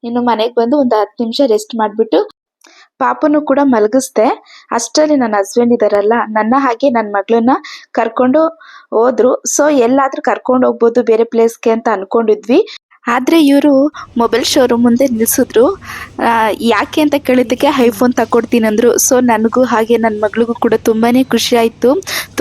ಇನ್ನು ಮನೆಗೆ ಬಂದು ಒಂದು 10 ನಿಮಿಷ ರೆಸ್ಟ್ ಮಾಡಿಬಿಟ್ಟು ಪಾಪುನು ಕೂಡ ಮಲಗಿಸ್ದೆ. ಅಷ್ಟರಲ್ಲಿ ನನ್ನ ಹಸ್ಬೆಂಡ್ ಇದಾರಲ್ಲ, ನನ್ನ ಹಾಗೆ ನನ್ನ ಮಗಳನ್ನ ಕರ್ಕೊಂಡು ಹೋದ್ರು. ಸೊ ಎಲ್ಲಾದ್ರೂ ಕರ್ಕೊಂಡು ಹೋಗ್ಬೋದು ಬೇರೆ ಪ್ಲೇಸ್ಗೆ ಅಂತ ಅನ್ಕೊಂಡಿದ್ವಿ. ಆದರೆ ಇವರು ಮೊಬೈಲ್ ಶೋರೂಮ್ ಮುಂದೆ ನಿಲ್ಲಿಸಿದ್ರು. ಯಾಕೆ ಅಂತ ಕೇಳಿದ್ದಕ್ಕೆ ಐಫೋನ್ ತಗೊಡ್ತೀನಿ ಅಂದರು. ಸೊ ನನಗೂ ಹಾಗೆ ನನ್ನ ಮಗಳಿಗೂ ಕೂಡ ತುಂಬಾ ಖುಷಿ ಆಯಿತು.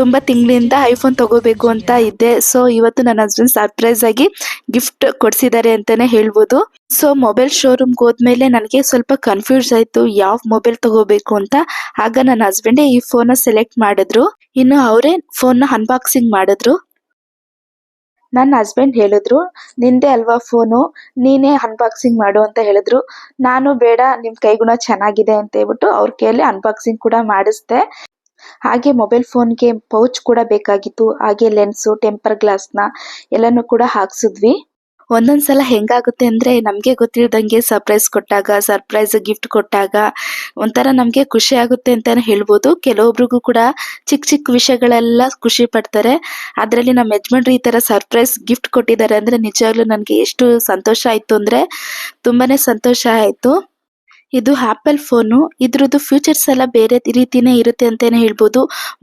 ತುಂಬ ತಿಂಗಳಿಂದ ಐಫೋನ್ ತಗೋಬೇಕು ಅಂತ ಇದ್ದೆ. ಸೊ ಇವತ್ತು ನನ್ನ ಹಸ್ಬೆಂಡ್ ಸರ್ಪ್ರೈಸ್ ಆಗಿ ಗಿಫ್ಟ್ ಕೊಡಿಸಿದ್ದಾರೆ ಅಂತಲೇ ಹೇಳ್ಬೋದು. ಸೊ ಮೊಬೈಲ್ ಶೋರೂಮ್ಗೆ ಹೋದ್ಮೇಲೆ ನನಗೆ ಸ್ವಲ್ಪ ಕನ್ಫ್ಯೂಸ್ ಆಯಿತು ಯಾವ ಮೊಬೈಲ್ ತಗೋಬೇಕು ಅಂತ. ಆಗ ನನ್ನ ಹಸ್ಬೆಂಡೇ ಈ ಫೋನ್ನ ಸೆಲೆಕ್ಟ್ ಮಾಡಿದ್ರು. ಇನ್ನು ಅವರೇ ಫೋನ್ನ ಅನ್ಬಾಕ್ಸಿಂಗ್ ಮಾಡಿದ್ರು. ನನ್ನ ಹಸ್ಬೆಂಡ್ ಹೇಳಿದ್ರು, ನಿಂದೆ ಅಲ್ವಾ ಫೋನು, ನೀನೇ ಅನ್ಬಾಕ್ಸಿಂಗ್ ಮಾಡು ಅಂತ ಹೇಳಿದ್ರು. ನಾನು ಬೇಡ, ನಿಮ್ಮ ಕೈಗುಣ ಚೆನ್ನಾಗಿದೆ ಅಂತ ಹೇಳ್ಬಿಟ್ಟು ಅವ್ರ ಕೈಯಲ್ಲಿ ಅನ್ಬಾಕ್ಸಿಂಗ್ ಕೂಡ ಮಾಡಿಸ್ದೆ. ಹಾಗೆ ಮೊಬೈಲ್ ಫೋನ್ಗೆ ಪೌಚ್ ಕೂಡ ಬೇಕಾಗಿತ್ತು. ಹಾಗೆ ಲೆನ್ಸು, ಟೆಂಪರ್ ಗ್ಲಾಸ್ನ ಎಲ್ಲನೂ ಕೂಡ ಹಾಕ್ಸಿದ್ವಿ. ಒಂದೊಂದ್ಸಲ ಹೆಂಗಾಗುತ್ತೆ ಅಂದರೆ ನಮಗೆ ಗೊತ್ತಿಲ್ದಂಗೆ ಸರ್ಪ್ರೈಸ್ ಗಿಫ್ಟ್ ಕೊಟ್ಟಾಗ ಒಂಥರ ನಮಗೆ ಖುಷಿ ಆಗುತ್ತೆ ಅಂತಲೇ ಹೇಳ್ಬೋದು. ಕೆಲವೊಬ್ರಿಗೂ ಕೂಡ ಚಿಕ್ಕ ಚಿಕ್ಕ ವಿಷಯಗಳೆಲ್ಲ ಖುಷಿ ಪಡ್ತಾರೆ. ಅದರಲ್ಲಿ ನಮ್ಮ ಯಜಮಾನ್ರು ಈ ಥರ ಸರ್ಪ್ರೈಸ್ ಗಿಫ್ಟ್ ಕೊಟ್ಟಿದ್ದಾರೆ ಅಂದರೆ ನಿಜವಾಗ್ಲೂ ನನಗೆ ಎಷ್ಟು ಸಂತೋಷ ಆಯಿತು ಅಂದರೆ ತುಂಬಾ ಸಂತೋಷ ಆಯಿತು. ಇದು ಆ್ಯಪಲ್ ಫೋನು. ಇದ್ರದ್ದು ಫ್ಯೂಚರ್ಸ್ ಎಲ್ಲ ಬೇರೆ ರೀತಿಯೇ ಇರುತ್ತೆ ಅಂತಲೇ ಹೇಳ್ಬೋದು.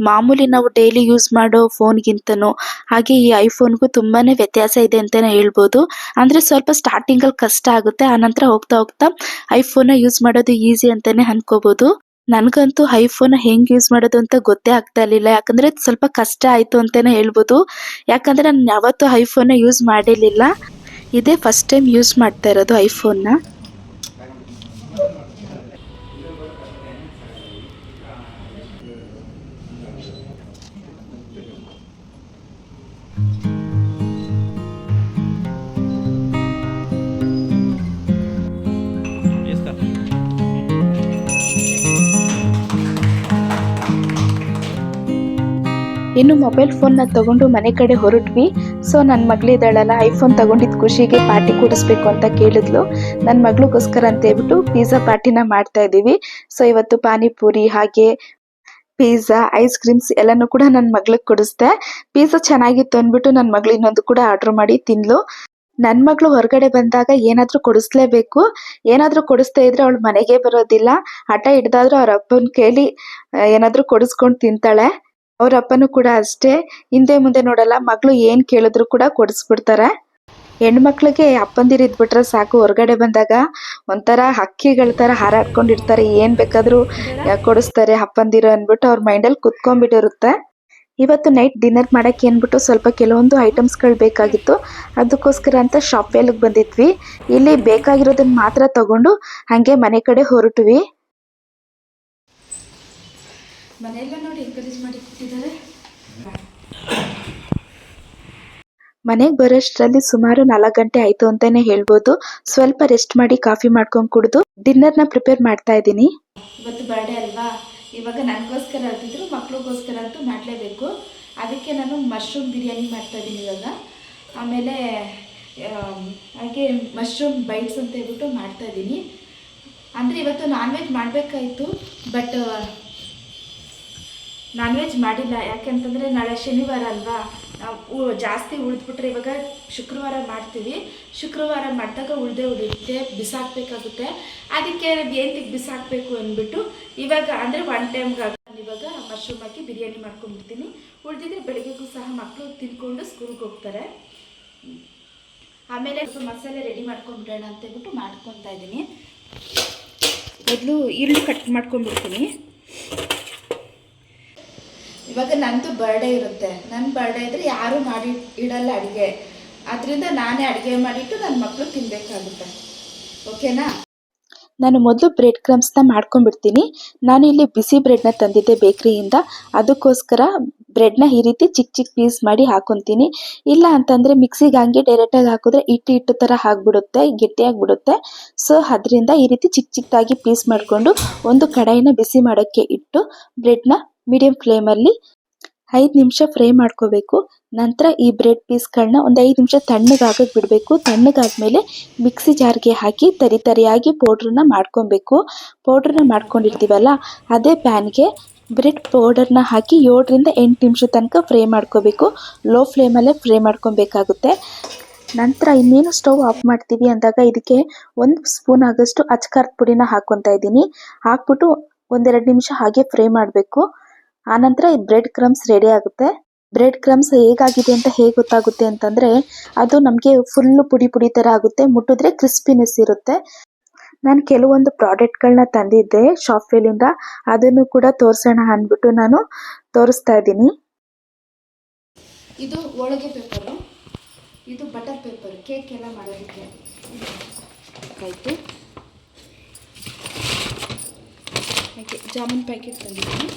ಮಾಮೂಲಿ ನಾವು ಡೈಲಿ ಯೂಸ್ ಮಾಡೋ ಫೋನ್ಗಿಂತನೂ ಹಾಗೆ ಈ ಐಫೋನ್ಗೂ ತುಂಬಾ ವ್ಯತ್ಯಾಸ ಇದೆ ಅಂತಲೇ ಹೇಳ್ಬೋದು. ಅಂದರೆ ಸ್ವಲ್ಪ ಸ್ಟಾರ್ಟಿಂಗಲ್ಲಿ ಕಷ್ಟ ಆಗುತ್ತೆ, ಆನಂತರ ಹೋಗ್ತಾ ಹೋಗ್ತಾ ಐಫೋನ್ನ ಯೂಸ್ ಮಾಡೋದು ಈಸಿ ಅಂತಲೇ ಅನ್ಕೋಬೋದು. ನನಗಂತೂ ಐಫೋನ್ ಹೆಂಗೆ ಯೂಸ್ ಮಾಡೋದು ಅಂತ ಗೊತ್ತೇ ಆಗ್ತಾ ಇರಲಿಲ್ಲ. ಯಾಕಂದರೆ ಸ್ವಲ್ಪ ಕಷ್ಟ ಆಯಿತು ಅಂತಲೇ ಹೇಳ್ಬೋದು. ಯಾಕಂದರೆ ನಾನು ಯಾವತ್ತೂ ಐಫೋನ್ನ ಯೂಸ್ ಮಾಡಿರಲಿಲ್ಲ. ಇದೇ ಫಸ್ಟ್ ಟೈಮ್ ಯೂಸ್ ಮಾಡ್ತಾ ಇರೋದು ಐಫೋನ್ನ. ಇನ್ನು ಮೊಬೈಲ್ ಫೋನ್ನ ತಗೊಂಡು ಮನೆ ಕಡೆ ಹೊರಟ್ವಿ. ಸೊ ನನ್ನ ಮಗಳಿದ್ದಾಳಲ್ಲ, ಐಫೋನ್ ತಗೊಂಡಿದ್ದ ಖುಷಿಗೆ ಪಾರ್ಟಿ ಕೊಡಿಸ್ಬೇಕು ಅಂತ ಕೇಳಿದ್ಲು. ನನ್ನ ಮಗಳಿಗೋಸ್ಕರ ಅಂತ ಹೇಳ್ಬಿಟ್ಟು ಪಿಜ್ಜಾ ಪಾರ್ಟಿನ ಮಾಡ್ತಾ ಇದ್ದೀವಿ. ಸೊ ಇವತ್ತು ಪಾನಿಪುರಿ ಹಾಗೆ ಪಿಜ್ಜಾ, ಐಸ್ ಕ್ರೀಮ್ಸ್ ಎಲ್ಲನೂ ಕೂಡ ನನ್ನ ಮಗಳಿಗೆ ಕೊಡಿಸ್ದೆ. ಪಿಜ್ಜಾ ಚೆನ್ನಾಗಿತ್ತು ಅಂದ್ಬಿಟ್ಟು ನನ್ನ ಮಗಳು ಇನ್ನೊಂದು ಕೂಡ ಆರ್ಡ್ರ್ ಮಾಡಿ ತಿಂದ್ಲು. ನನ್ನ ಮಗಳು ಹೊರಗಡೆ ಬಂದಾಗ ಏನಾದರೂ ಕೊಡಿಸ್ಲೇಬೇಕು. ಏನಾದರೂ ಕೊಡಿಸ್ದೇ ಇದ್ರೆ ಅವಳು ಮನೆಗೆ ಬರೋದಿಲ್ಲ. ಹಠ ಹಿಡ್ದಾದ್ರೂ ಅವ್ರ ಅಪ್ಪನ ಕೇಳಿ ಏನಾದರೂ ಕೊಡಿಸ್ಕೊಂಡು ತಿಂತಾಳೆ. ಅವ್ರ ಅಪ್ಪನೂ ಕೂಡ ಅಷ್ಟೇ, ಹಿಂದೆ ಮುಂದೆ ನೋಡಲ್ಲ. ಮಗಳು ಏನು ಕೇಳಿದ್ರು ಕೂಡ ಕೊಡಿಸ್ಬಿಡ್ತಾರೆ. ಹೆಣ್ಮಕ್ಳಿಗೆ ಅಪ್ಪಂದಿರು ಇದ್ಬಿಟ್ರೆ ಸಾಕು, ಹೊರಗಡೆ ಬಂದಾಗ ಒಂಥರ ಹಕ್ಕಿಗಳ ಥರ ಹಾರಾಡ್ಕೊಂಡಿರ್ತಾರೆ. ಏನು ಬೇಕಾದರೂ ಕೊಡಿಸ್ತಾರೆ ಅಪ್ಪಂದಿರು ಅಂದ್ಬಿಟ್ಟು ಅವ್ರ ಮೈಂಡಲ್ಲಿ ಕುತ್ಕೊಂಡ್ಬಿಟ್ಟಿರುತ್ತೆ. ಇವತ್ತು ನೈಟ್ ಡಿನ್ನರ್ ಮಾಡೋಕ್ಕೆ ಅಂದ್ಬಿಟ್ಟು ಸ್ವಲ್ಪ ಕೆಲವೊಂದು ಐಟಮ್ಸ್ಗಳು ಬೇಕಾಗಿತ್ತು. ಅದಕ್ಕೋಸ್ಕರ ಅಂತ ಶಾಪ್ ವೇಲ್ಗೆ ಬಂದಿದ್ವಿ. ಇಲ್ಲಿ ಬೇಕಾಗಿರೋದನ್ನ ಮಾತ್ರ ತಗೊಂಡು ಹಾಗೆ ಮನೆ ಕಡೆ ಹೊರಟ್ವಿ. ಮನೆಯೆಲ್ಲ ನೋಡಿ ಎನ್ಕರೇಜ್ ಮಾಡಿ ಕೊಟ್ಟಿದ್ದಾರೆ. ಮನೆಗೆ ಬರೋಷ್ಟರಲ್ಲಿ ಸುಮಾರು 4 ಗಂಟೆ ಆಯಿತು ಅಂತಲೇ ಹೇಳ್ಬೋದು. ಸ್ವಲ್ಪ ರೆಸ್ಟ್ ಮಾಡಿ ಕಾಫಿ ಮಾಡ್ಕೊಂಡು ಕುಡಿದು ಡಿನ್ನರ್ನ ಪ್ರಿಪೇರ್ ಮಾಡ್ತಾ ಇದ್ದೀನಿ. ಇವತ್ತು ಬರ್ಡೇ ಅಲ್ವಾ, ಇವಾಗ ನನಗೋಸ್ಕರ ಅಲ್ದಿದ್ರು ಮಕ್ಳಿಗೋಸ್ಕರ ಅಂತೂ ಮಾಡಲೇಬೇಕು. ಅದಕ್ಕೆ ನಾನು ಮಶ್ರೂಮ್ ಬಿರಿಯಾನಿ ಮಾಡ್ತಾಯಿದ್ದೀನಿ ಇವಾಗ. ಆಮೇಲೆ ಹಾಗೆ ಮಶ್ರೂಮ್ ಬೈಟ್ಸ್ ಅಂತ ಹೇಳ್ಬಿಟ್ಟು ಮಾಡ್ತಾಯಿದ್ದೀನಿ. ಅಂದರೆ ಇವತ್ತು ನಾನ್ ವೆಜ್ ಮಾಡಬೇಕಾಯಿತು, ಬಟ್ ನಾನ್ ವೆಜ್ ಮಾಡಿಲ್ಲ. ಯಾಕೆಂತಂದರೆ ನಾಳೆ ಶನಿವಾರ ಅಲ್ವಾ, ಜಾಸ್ತಿ ಉಳಿದ್ಬಿಟ್ರೆ ಇವಾಗ ಶುಕ್ರವಾರ ಮಾಡ್ತೀವಿ. ಶುಕ್ರವಾರ ಮಾಡಿದಾಗ ಉಳಿಯುತ್ತೆ, ಬಿಸಾಕಬೇಕಾಗುತ್ತೆ. ಅದಕ್ಕೆ ಏನಕ್ಕೆ ಬಿಸಾಕಬೇಕು ಅಂದ್ಬಿಟ್ಟು ಇವಾಗ ಅಂದರೆ ಒನ್ ಟೈಮ್ಗೆ ಇವಾಗ ಮಶ್ರೂಮ್ ಹಾಕಿ ಬಿರಿಯಾನಿ ಮಾಡ್ಕೊಂಡ್ಬಿಡ್ತೀನಿ. ಉಳಿದಿದ್ರೆ ಬೆಳಗ್ಗೆಗೂ ಸಹ ಮಕ್ಕಳು ತಿನ್ಕೊಂಡು ಸ್ಕೂಲ್ಗೆ ಹೋಗ್ತಾರೆ. ಆಮೇಲೆ ಮಸಾಲೆ ರೆಡಿ ಮಾಡ್ಕೊಂಡ್ಬಿಡೋಣ ಅಂತ ಹೇಳ್ಬಿಟ್ಟು ಮಾಡ್ಕೊತಾ ಇದ್ದೀನಿ. ಮೊದಲು ಈರುಳ್ಳಿ ಕಟ್ ಮಾಡ್ಕೊಂಡ್ಬಿಡ್ತೀನಿ. ಇವಾಗ ನಂದು ಬರ್ಡೇ ಇರುತ್ತೆ. ನನ್ನ ಬರ್ಡೇ ಇದ್ದರೆ ಯಾರೂ ಮಾಡಿ ಇಡಲ್ಲ ಅಡುಗೆ. ಅದರಿಂದ ನಾನೇ ಅಡುಗೆ ಮಾಡಿಟ್ಟು ನನ್ನ ಮಕ್ಕಳು ತಿನ್ನಬೇಕಾಗುತ್ತೆ. ಓಕೆನಾ? ನಾನು ಮೊದಲು ಬ್ರೆಡ್ ಕ್ರಮ್ಸ್ನ ಮಾಡ್ಕೊಂಡ್ಬಿಡ್ತೀನಿ. ನಾನು ಇಲ್ಲಿ ಬಿಸಿ ಬ್ರೆಡ್ನ ತಂದಿದ್ದೆ ಬೇಕ್ರಿಯಿಂದ. ಅದಕ್ಕೋಸ್ಕರ ಬ್ರೆಡ್ನ ಈ ರೀತಿ ಚಿಕ್ಕ ಚಿಕ್ಕ ಪೀಸ್ ಮಾಡಿ ಹಾಕೊತೀನಿ. ಇಲ್ಲ ಅಂತಂದರೆ ಮಿಕ್ಸಿಗೆ ಹಂಗೆ ಡೈರೆಕ್ಟಾಗಿ ಹಾಕಿದ್ರೆ ಹಿಟ್ಟು ಥರ ಆಗಿಬಿಡುತ್ತೆ, ಗಟ್ಟಿಯಾಗಿಬಿಡುತ್ತೆ. ಸೊ ಅದರಿಂದ ಈ ರೀತಿ ಚಿಕ್ಕ ಚಿಕ್ಕದಾಗಿ ಪೀಸ್ ಮಾಡಿಕೊಂಡು ಒಂದು ಕಡಾಯಿನ ಬಿಸಿ ಮಾಡೋಕ್ಕೆ ಇಟ್ಟು ಬ್ರೆಡ್ನ ಮೀಡಿಯಂ ಫ್ಲೇಮಲ್ಲಿ 5 ನಿಮಿಷ ಫ್ರೈ ಮಾಡ್ಕೋಬೇಕು. ನಂತರ ಈ ಬ್ರೆಡ್ ಪೀಸ್ಗಳನ್ನ ಒಂದು 5 ನಿಮಿಷ ತಣ್ಣಗಾಗಕ್ಕೆ ಬಿಡಬೇಕು. ತಣ್ಣಗಾದ್ಮೇಲೆ ಮಿಕ್ಸಿ ಜಾರ್ಗೆ ಹಾಕಿ ತರಿಯಾಗಿ ಪೌಡ್ರನ್ನ ಮಾಡ್ಕೊಬೇಕು. ಪೌಡ್ರನ್ನ ಮಾಡ್ಕೊಂಡಿರ್ತೀವಲ್ಲ, ಅದೇ ಪ್ಯಾನ್ಗೆ ಬ್ರೆಡ್ ಪೌಡರ್ನ ಹಾಕಿ 7ರಿಂದ 8 ನಿಮಿಷ ತನಕ ಫ್ರೈ ಮಾಡ್ಕೋಬೇಕು. ಲೋ ಫ್ಲೇಮಲ್ಲೇ ಫ್ರೈ ಮಾಡ್ಕೊಬೇಕಾಗುತ್ತೆ. ನಂತರ ಇನ್ನೇನು ಸ್ಟವ್ ಆಫ್ ಮಾಡ್ತೀವಿ ಅಂದಾಗ ಇದಕ್ಕೆ 1 ಸ್ಪೂನ್ ಆಗೋಷ್ಟು ಅಚ್ಕಾರದ ಪುಡಿನ ಹಾಕ್ಕೊತಾ ಇದ್ದೀನಿ. ಹಾಕ್ಬಿಟ್ಟು 1-2 ನಿಮಿಷ ಹಾಗೆ ಫ್ರೈ ಮಾಡಬೇಕು. ಆನಂತರ ಈ ಬ್ರೆಡ್ ಕ್ರಮ್ಸ್ ರೆಡಿ ಆಗುತ್ತೆ. ಬ್ರೆಡ್ ಕ್ರಮ್ಸ್ ಹೇಗಾಗಿದೆ ಅಂತ ಹೇಗೆ ಗೊತ್ತಾಗುತ್ತೆ ಅಂತಂದರೆ, ಅದು ನಮಗೆ ಫುಲ್ಲು ಪುಡಿ ಥರ ಆಗುತ್ತೆ. ಮುಟ್ಟಿದ್ರೆ ಕ್ರಿಸ್ಪಿನೆಸ್ ಇರುತ್ತೆ. ನಾನು ಕೆಲವೊಂದು ಪ್ರಾಡಕ್ಟ್ಗಳನ್ನ ತಂದಿದ್ದೆ ಶಾಪ್ ವೇಲಿಂದ, ಅದನ್ನು ಕೂಡ ತೋರಿಸೋಣ ಅಂದ್ಬಿಟ್ಟು ನಾನು ತೋರಿಸ್ತಾ ಇದ್ದೀನಿ. ಇದು ಹೋಳಿಗೆ ಪೇಪರು, ಇದು ಬಟರ್ ಪೇಪರ್, ಕೇಕ್ ಎಲ್ಲ ಮಾಡೋದಕ್ಕೆ ಆಯಿತು. ಹಾಗೆ ಜಾಮೂನ್ ಪ್ಯಾಕೆಟ್ ತಂದಿದ್ದೀನಿ,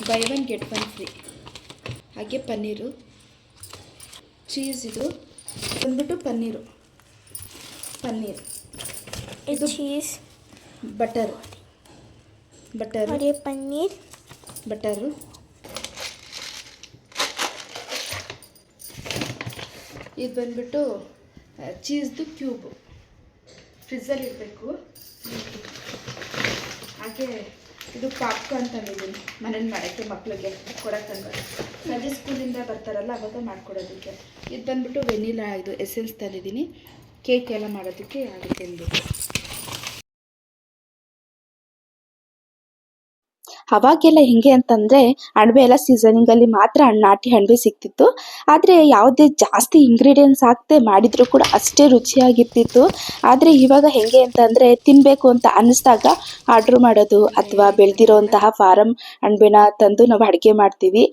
ಬೈ 1 get 1 ಫ್ರೀ. ಹಾಗೆ ಪನ್ನೀರು, ಚೀಸ್, ಇದು ಬಂದ್ಬಿಟ್ಟು ಪನ್ನೀರ್, ಇದು ಚೀಸ್, ಬಟರು, ಪನ್ನೀರ್, ಬಟರು, ಇದು ಬಂದ್ಬಿಟ್ಟು ಚೀಸ್ದು ಕ್ಯೂಬು, ಫ್ರಿಜ್ಜಲ್ಲಿ ಇಡಬೇಕು. ಹಾಗೆ ಇದು ಪಾಪ್ಕಾರ್ನ್ ತಂದಿದ್ದೀನಿ ಮನೇಲಿ ಮಾಡೋಕ್ಕೆ, ಮಕ್ಕಳಿಗೆ ಕೊಡೋಕ್ಕಂತ. ಸಂಜೆ ಸ್ಕೂಲಿಂದ ಬರ್ತಾರಲ್ಲ ಅವಾಗ ಮಾಡಿಕೊಡೋದಕ್ಕೆ. ಇದು ಬಂದ್ಬಿಟ್ಟು ವೆನಿಲಾ, ಇದು ಎಸೆನ್ಸ್ ತಂದಿದ್ದೀನಿ, ಕೇಕ್ ಎಲ್ಲ ಮಾಡೋದಕ್ಕೆ ಆಗುತ್ತೆ ಅಂದ್ಬಿಟ್ಟು. ಅವಾಗೆಲ್ಲ ಹೆಂಗೆ ಅಂತಂದರೆ ಅಣಬೆ ಎಲ್ಲ ಸೀಸನಿಂಗಲ್ಲಿ ಮಾತ್ರ ನಾಟಿ ಅಣಬೆ ಸಿಗ್ತಿತ್ತು. ಆದರೆ ಯಾವುದೇ ಜಾಸ್ತಿ ಇಂಗ್ರೀಡಿಯೆಂಟ್ಸ್ ಹಾಕದೆ ಮಾಡಿದರೂ ಕೂಡ ಅಷ್ಟೇ ರುಚಿಯಾಗಿರ್ತಿತ್ತು. ಆದರೆ ಇವಾಗ ಹೆಂಗೆ ಅಂತಂದರೆ ತಿನ್ನಬೇಕು ಅಂತ ಅನ್ನಿಸ್ದಾಗ ಆರ್ಡ್ರ್ ಮಾಡೋದು ಅಥವಾ ಬೆಳೆದಿರೋಂತಹ ಫಾರಮ್ ಅಣಬೆನ ತಂದು ನಾವು ಅಡುಗೆ ಮಾಡ್ತೀವಿ.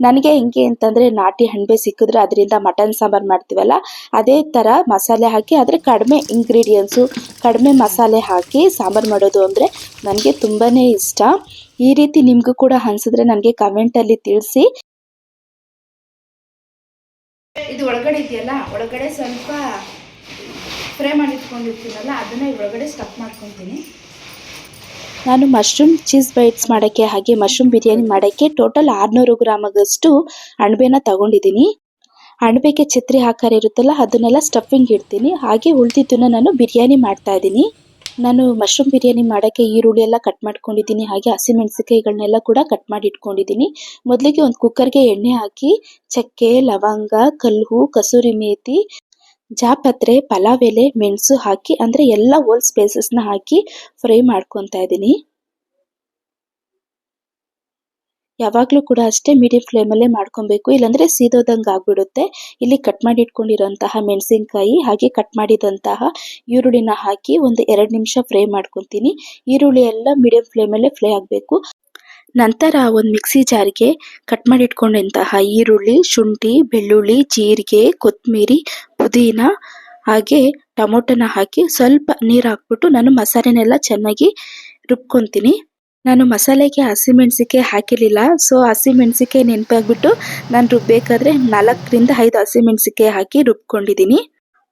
ನನಗೆ ಹೆಂಗೆ ಅಂತಂದರೆ ನಾಟಿ ಅಣಬೆ ಸಿಕ್ಕಿದ್ರೆ ಅದರಿಂದ ಮಟನ್ ಸಾಂಬಾರು ಮಾಡ್ತೀವಲ್ಲ, ಅದೇ ಥರ ಮಸಾಲೆ ಹಾಕಿ ಆದರೆ ಕಡಿಮೆ ಇಂಗ್ರೀಡಿಯೆಂಟ್ಸು, ಕಡಿಮೆ ಮಸಾಲೆ ಹಾಕಿ ಸಾಂಬಾರು ಮಾಡೋದು ಅಂದರೆ ನನಗೆ ತುಂಬಾ ಇಷ್ಟ. ಈ ರೀತಿ ನಿಮಗೂ ಕೂಡ ಅನಿಸಿದ್ರೆ ನನಗೆ ಕಮೆಂಟಲ್ಲಿ ತಿಳಿಸಿ. ಇದು ಒಳಗಡೆ ಇದೆಯಲ್ಲ, ಒಳಗಡೆ ಸ್ವಲ್ಪ ಫ್ರೈ ಮಾಡಿಟ್ಕೊಂಡಿರ್ತೀನಲ್ಲ, ಅದನ್ನು ಒಳಗಡೆ ಸ್ಟಫ್ ಮಾಡ್ಕೊತೀನಿ. ನಾನು ಮಶ್ರೂಮ್ ಚೀಸ್ ಬೈಟ್ಸ್ ಮಾಡೋಕ್ಕೆ ಹಾಗೆ ಮಶ್ರೂಮ್ ಬಿರಿಯಾನಿ ಮಾಡೋಕ್ಕೆ ಟೋಟಲ್ 600 ಗ್ರಾಮಗಷ್ಟು ಅಣಬೆನ ತಗೊಂಡಿದ್ದೀನಿ. ಅಣಬೆಗೆ ಛತ್ರಿ ಆಕಾರ ಇರುತ್ತಲ್ಲ, ಅದನ್ನೆಲ್ಲ ಸ್ಟಫಿಂಗ್ ಇಡ್ತೀನಿ. ಹಾಗೆ ಉಳಿದಿದ್ದನ್ನು ನಾನು ಬಿರಿಯಾನಿ ಮಾಡ್ತಾಯಿದ್ದೀನಿ. ನಾನು ಮಶ್ರೂಮ್ ಬಿರಿಯಾನಿ ಮಾಡೋಕ್ಕೆ ಈರುಳ್ಳಿ ಎಲ್ಲ ಕಟ್ ಮಾಡ್ಕೊಂಡಿದ್ದೀನಿ. ಹಾಗೆ ಹಸಿಮೆಣಸಿಕಾಯಿಗಳನ್ನೆಲ್ಲ ಕೂಡ ಕಟ್ ಮಾಡಿ ಇಟ್ಕೊಂಡಿದ್ದೀನಿ. ಮೊದಲಿಗೆ ಒಂದು ಕುಕ್ಕರ್ಗೆ ಎಣ್ಣೆ ಹಾಕಿ ಚಕ್ಕೆ, ಲವಂಗ, ಕಲ್ಲು, ಕಸೂರಿ ಮೇಥಿ, ಜಾಪತ್ರೆ, ಪಲಾವ್ ಎಲೆ, ಮೆಣಸು ಹಾಕಿ ಅಂದರೆ ಎಲ್ಲ ಹೋಲ್ ಸ್ಪೈಸಸ್ನ ಹಾಕಿ ಫ್ರೈ ಮಾಡ್ಕೊತಾ ಇದ್ದೀನಿ. ಯಾವಾಗಲೂ ಕೂಡ ಅಷ್ಟೇ ಮೀಡಿಯಂ ಫ್ಲೇಮಲ್ಲೇ ಮಾಡ್ಕೊಬೇಕು, ಇಲ್ಲಾಂದರೆ ಸೀದೋದಂಗೆ ಆಗ್ಬಿಡುತ್ತೆ. ಇಲ್ಲಿ ಕಟ್ ಮಾಡಿ ಇಟ್ಕೊಂಡಿರೋಂತಹ ಮೆಣಸಿನ್ಕಾಯಿ ಹಾಗೆ ಕಟ್ ಮಾಡಿದಂತಹ ಈರುಳ್ಳಿನ ಹಾಕಿ ಒಂದು 2 ನಿಮಿಷ ಫ್ರೈ ಮಾಡ್ಕೊತೀನಿ. ಈರುಳ್ಳಿ ಎಲ್ಲ ಮೀಡಿಯಂ ಫ್ಲೇಮಲ್ಲೇ ಫ್ರೈ ಆಗಬೇಕು. ನಂತರ ಒಂದು ಮಿಕ್ಸಿ ಜಾರ್ಗೆ ಕಟ್ ಮಾಡಿ ಇಟ್ಕೊಂಡಂತಹ ಈರುಳ್ಳಿ, ಶುಂಠಿ, ಬೆಳ್ಳುಳ್ಳಿ, ಜೀರಿಗೆ, ಕೊತ್ತಂಬರಿ, ಪುದೀನ ಹಾಗೆ ಟೊಮೊಟೊನ ಹಾಕಿ ಸ್ವಲ್ಪ ನೀರು ಹಾಕ್ಬಿಟ್ಟು ನಾನು ಮಸಾಲೆನೆಲ್ಲ ಚೆನ್ನಾಗಿ ರುಬ್ಕೊತೀನಿ. ನಾನು ಮಸಾಲೆಗೆ ಹಸಿಮೆಣಸಿಕಾಯಿ ಹಾಕಿರಲಿಲ್ಲ, ಸೊ ಹಸಿಮೆಣಸಿಕಾಯಿ ನೆನಪಾಗ್ಬಿಟ್ಟು ನಾನು ರುಬ್ಬೇಕಾದ್ರೆ 4ರಿಂದ 5 ಹಸಿಮೆಣಸಿಕಾಯಿ ಹಾಕಿ ರುಬ್ಕೊಂಡಿದ್ದೀನಿ.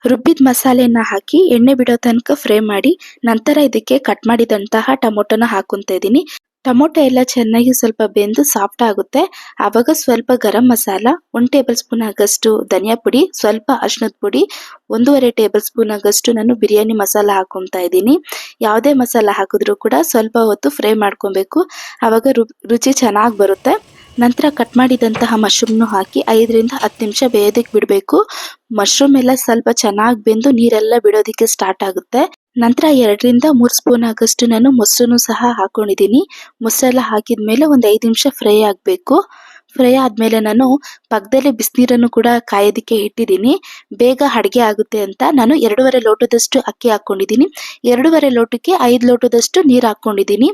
ರುಬ್ಬಿದ ಮಸಾಲೆನ ಹಾಕಿ ಎಣ್ಣೆ ಬಿಡೋ ತನಕ ಫ್ರೈ ಮಾಡಿ ನಂತರ ಇದಕ್ಕೆ ಕಟ್ ಮಾಡಿದಂತಹ ಟೊಮೊಟೊನ ಹಾಕ್ಕೊತಾ ಇದ್ದೀನಿ. ಟೊಮೊಟೊ ಎಲ್ಲ ಚೆನ್ನಾಗಿ ಸ್ವಲ್ಪ ಬೆಂದು ಸಾಫ್ಟ್ ಆಗುತ್ತೆ. ಆವಾಗ ಸ್ವಲ್ಪ ಗರಂ ಮಸಾಲ, 1 ಟೇಬಲ್ ಸ್ಪೂನ್ ಆಗಷ್ಟು ಧನಿಯಾ ಪುಡಿ, ಸ್ವಲ್ಪ ಅರಿಶಿಣದ ಪುಡಿ, 1.5 ಟೇಬಲ್ ಸ್ಪೂನ್ ಆಗಷ್ಟು ನಾನು ಬಿರಿಯಾನಿ ಮಸಾಲ ಹಾಕ್ಕೊತಾ ಇದ್ದೀನಿ. ಯಾವುದೇ ಮಸಾಲ ಹಾಕಿದ್ರೂ ಕೂಡ ಸ್ವಲ್ಪ ಹೊತ್ತು ಫ್ರೈ ಮಾಡ್ಕೊಬೇಕು, ಆವಾಗ ರುಚಿ ಚೆನ್ನಾಗಿ ಬರುತ್ತೆ. ನಂತರ ಕಟ್ ಮಾಡಿದಂತಹ ಮಶ್ರೂಮ್ನು ಹಾಕಿ 5ರಿಂದ 10 ನಿಮಿಷ ಬೇಯೋದಕ್ಕೆ ಬಿಡಬೇಕು. ಮಶ್ರೂಮ್ ಎಲ್ಲ ಸ್ವಲ್ಪ ಚೆನ್ನಾಗಿ ಬೆಂದು ನೀರೆಲ್ಲ ಬಿಡೋದಕ್ಕೆ ಸ್ಟಾರ್ಟ್ ಆಗುತ್ತೆ. ನಂತರ 2ರಿಂದ 3 ಸ್ಪೂನ್ ಆಗಷ್ಟು ನಾನು ಮೊಸರನ್ನು ಸಹ ಹಾಕೊಂಡಿದ್ದೀನಿ. ಮೊಸರೆಲ್ಲ ಹಾಕಿದ್ಮೇಲೆ ಒಂದು 5 ನಿಮಿಷ ಫ್ರೈ ಆಗಬೇಕು. ಫ್ರೈ ಆದಮೇಲೆ ನಾನು ಪಕ್ಕದಲ್ಲೇ ಬಿಸಿನೀರನ್ನು ಕೂಡ ಕಾಯೋದಕ್ಕೆ ಇಟ್ಟಿದ್ದೀನಿ, ಬೇಗ ಅಡುಗೆ ಆಗುತ್ತೆ ಅಂತ. ನಾನು 2.5 ಲೋಟದಷ್ಟು ಅಕ್ಕಿ ಹಾಕ್ಕೊಂಡಿದ್ದೀನಿ. 2.5 ಲೋಟಕ್ಕೆ 5 ಲೋಟದಷ್ಟು ನೀರು ಹಾಕ್ಕೊಂಡಿದ್ದೀನಿ.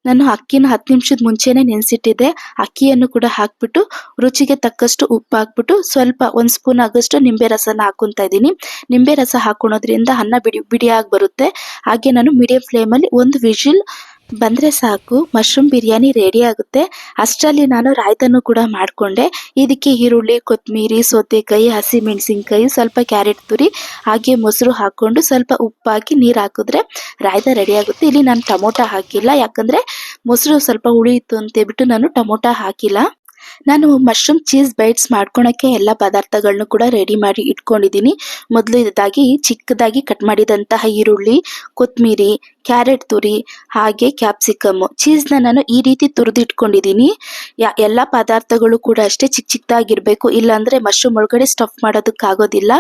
ನಾನು ಅಕ್ಕಿನ 10 ನಿಮಿಷದ ಮುಂಚೆನೇ ನೆನೆಸಿಟ್ಟಿದ್ದೆ. ಅಕ್ಕಿಯನ್ನು ಕೂಡ ಹಾಕ್ಬಿಟ್ಟು ರುಚಿಗೆ ತಕ್ಕಷ್ಟು ಉಪ್ಪು ಹಾಕ್ಬಿಟ್ಟು ಸ್ವಲ್ಪ 1 ಸ್ಪೂನ್ ಆಗಷ್ಟು ನಿಂಬೆ ರಸನ ಹಾಕ್ಕೊತಾ ಇದ್ದೀನಿ. ನಿಂಬೆ ರಸ ಹಾಕೊಳೋದ್ರಿಂದ ಅನ್ನ ಬಿಡಿಯಾಗಿ ಬರುತ್ತೆ. ಹಾಗೆ ನಾನು ಮೀಡಿಯಂ ಫ್ಲೇಮಲ್ಲಿ 1 ವಿಜಿಲ್ ಬಂದರೆ ಸಾಕು, ಮಶ್ರೂಮ್ ಬಿರಿಯಾನಿ ರೆಡಿ ಆಗುತ್ತೆ. ಅಷ್ಟರಲ್ಲಿ ನಾನು ರಾಯ್ತನೂ ಕೂಡ ಮಾಡಿಕೊಂಡೆ. ಇದಕ್ಕೆ ಈರುಳ್ಳಿ, ಕೊತ್ತಂಬರಿ, ಸೌತೆಕಾಯಿ, ಹಸಿಮೆಣಸಿನ್ಕಾಯಿ, ಸ್ವಲ್ಪ ಕ್ಯಾರೆಟ್ ತುರಿ ಹಾಗೆ ಮೊಸರು ಹಾಕ್ಕೊಂಡು ಸ್ವಲ್ಪ ಉಪ್ಪು ಹಾಕಿ ನೀರು ಹಾಕಿದ್ರೆ ರಾಯ್ತ ರೆಡಿ ಆಗುತ್ತೆ. ಇಲ್ಲಿ ನಾನು ಟೊಮೊಟೊ ಹಾಕಿಲ್ಲ, ಯಾಕಂದರೆ ಮೊಸರು ಸ್ವಲ್ಪ ಹುಳಿ ಇತ್ತು ಅಂತೇಳ್ಬಿಟ್ಟು ನಾನು ಟೊಮೊಟೊ ಹಾಕಿಲ್ಲ. ನಾನು ಮಶ್ರೂಮ್ ಚೀಸ್ ಬೈಟ್ಸ್ ಮಾಡ್ಕೊಳಕ್ಕೆ ಎಲ್ಲ ಪದಾರ್ಥಗಳನ್ನು ಕೂಡ ರೆಡಿ ಮಾಡಿ ಇಟ್ಕೊಂಡಿದ್ದೀನಿ. ಮೊದಲನೇದಾಗಿ ಚಿಕ್ಕದಾಗಿ ಕಟ್ ಮಾಡಿದಂತಹ ಈರುಳ್ಳಿ, ಕೊತ್ತಂಬರಿ, ಕ್ಯಾರೆಟ್ ತುರಿ ಹಾಗೆ ಕ್ಯಾಪ್ಸಿಕಮ್, ಚೀಸ್ನ ನಾನು ಈ ರೀತಿ ತುರಿದು ಇಟ್ಕೊಂಡಿದ್ದೀನಿ. ಎಲ್ಲ ಪದಾರ್ಥಗಳು ಕೂಡ ಅಷ್ಟೇ ಚಿಕ್ಕದಾಗಿರಬೇಕು, ಇಲ್ಲಾಂದರೆ ಮಶ್ರೂಮ್ ಒಳಗಡೆ ಸ್ಟಫ್ ಮಾಡೋದಕ್ಕಾಗೋದಿಲ್ಲ.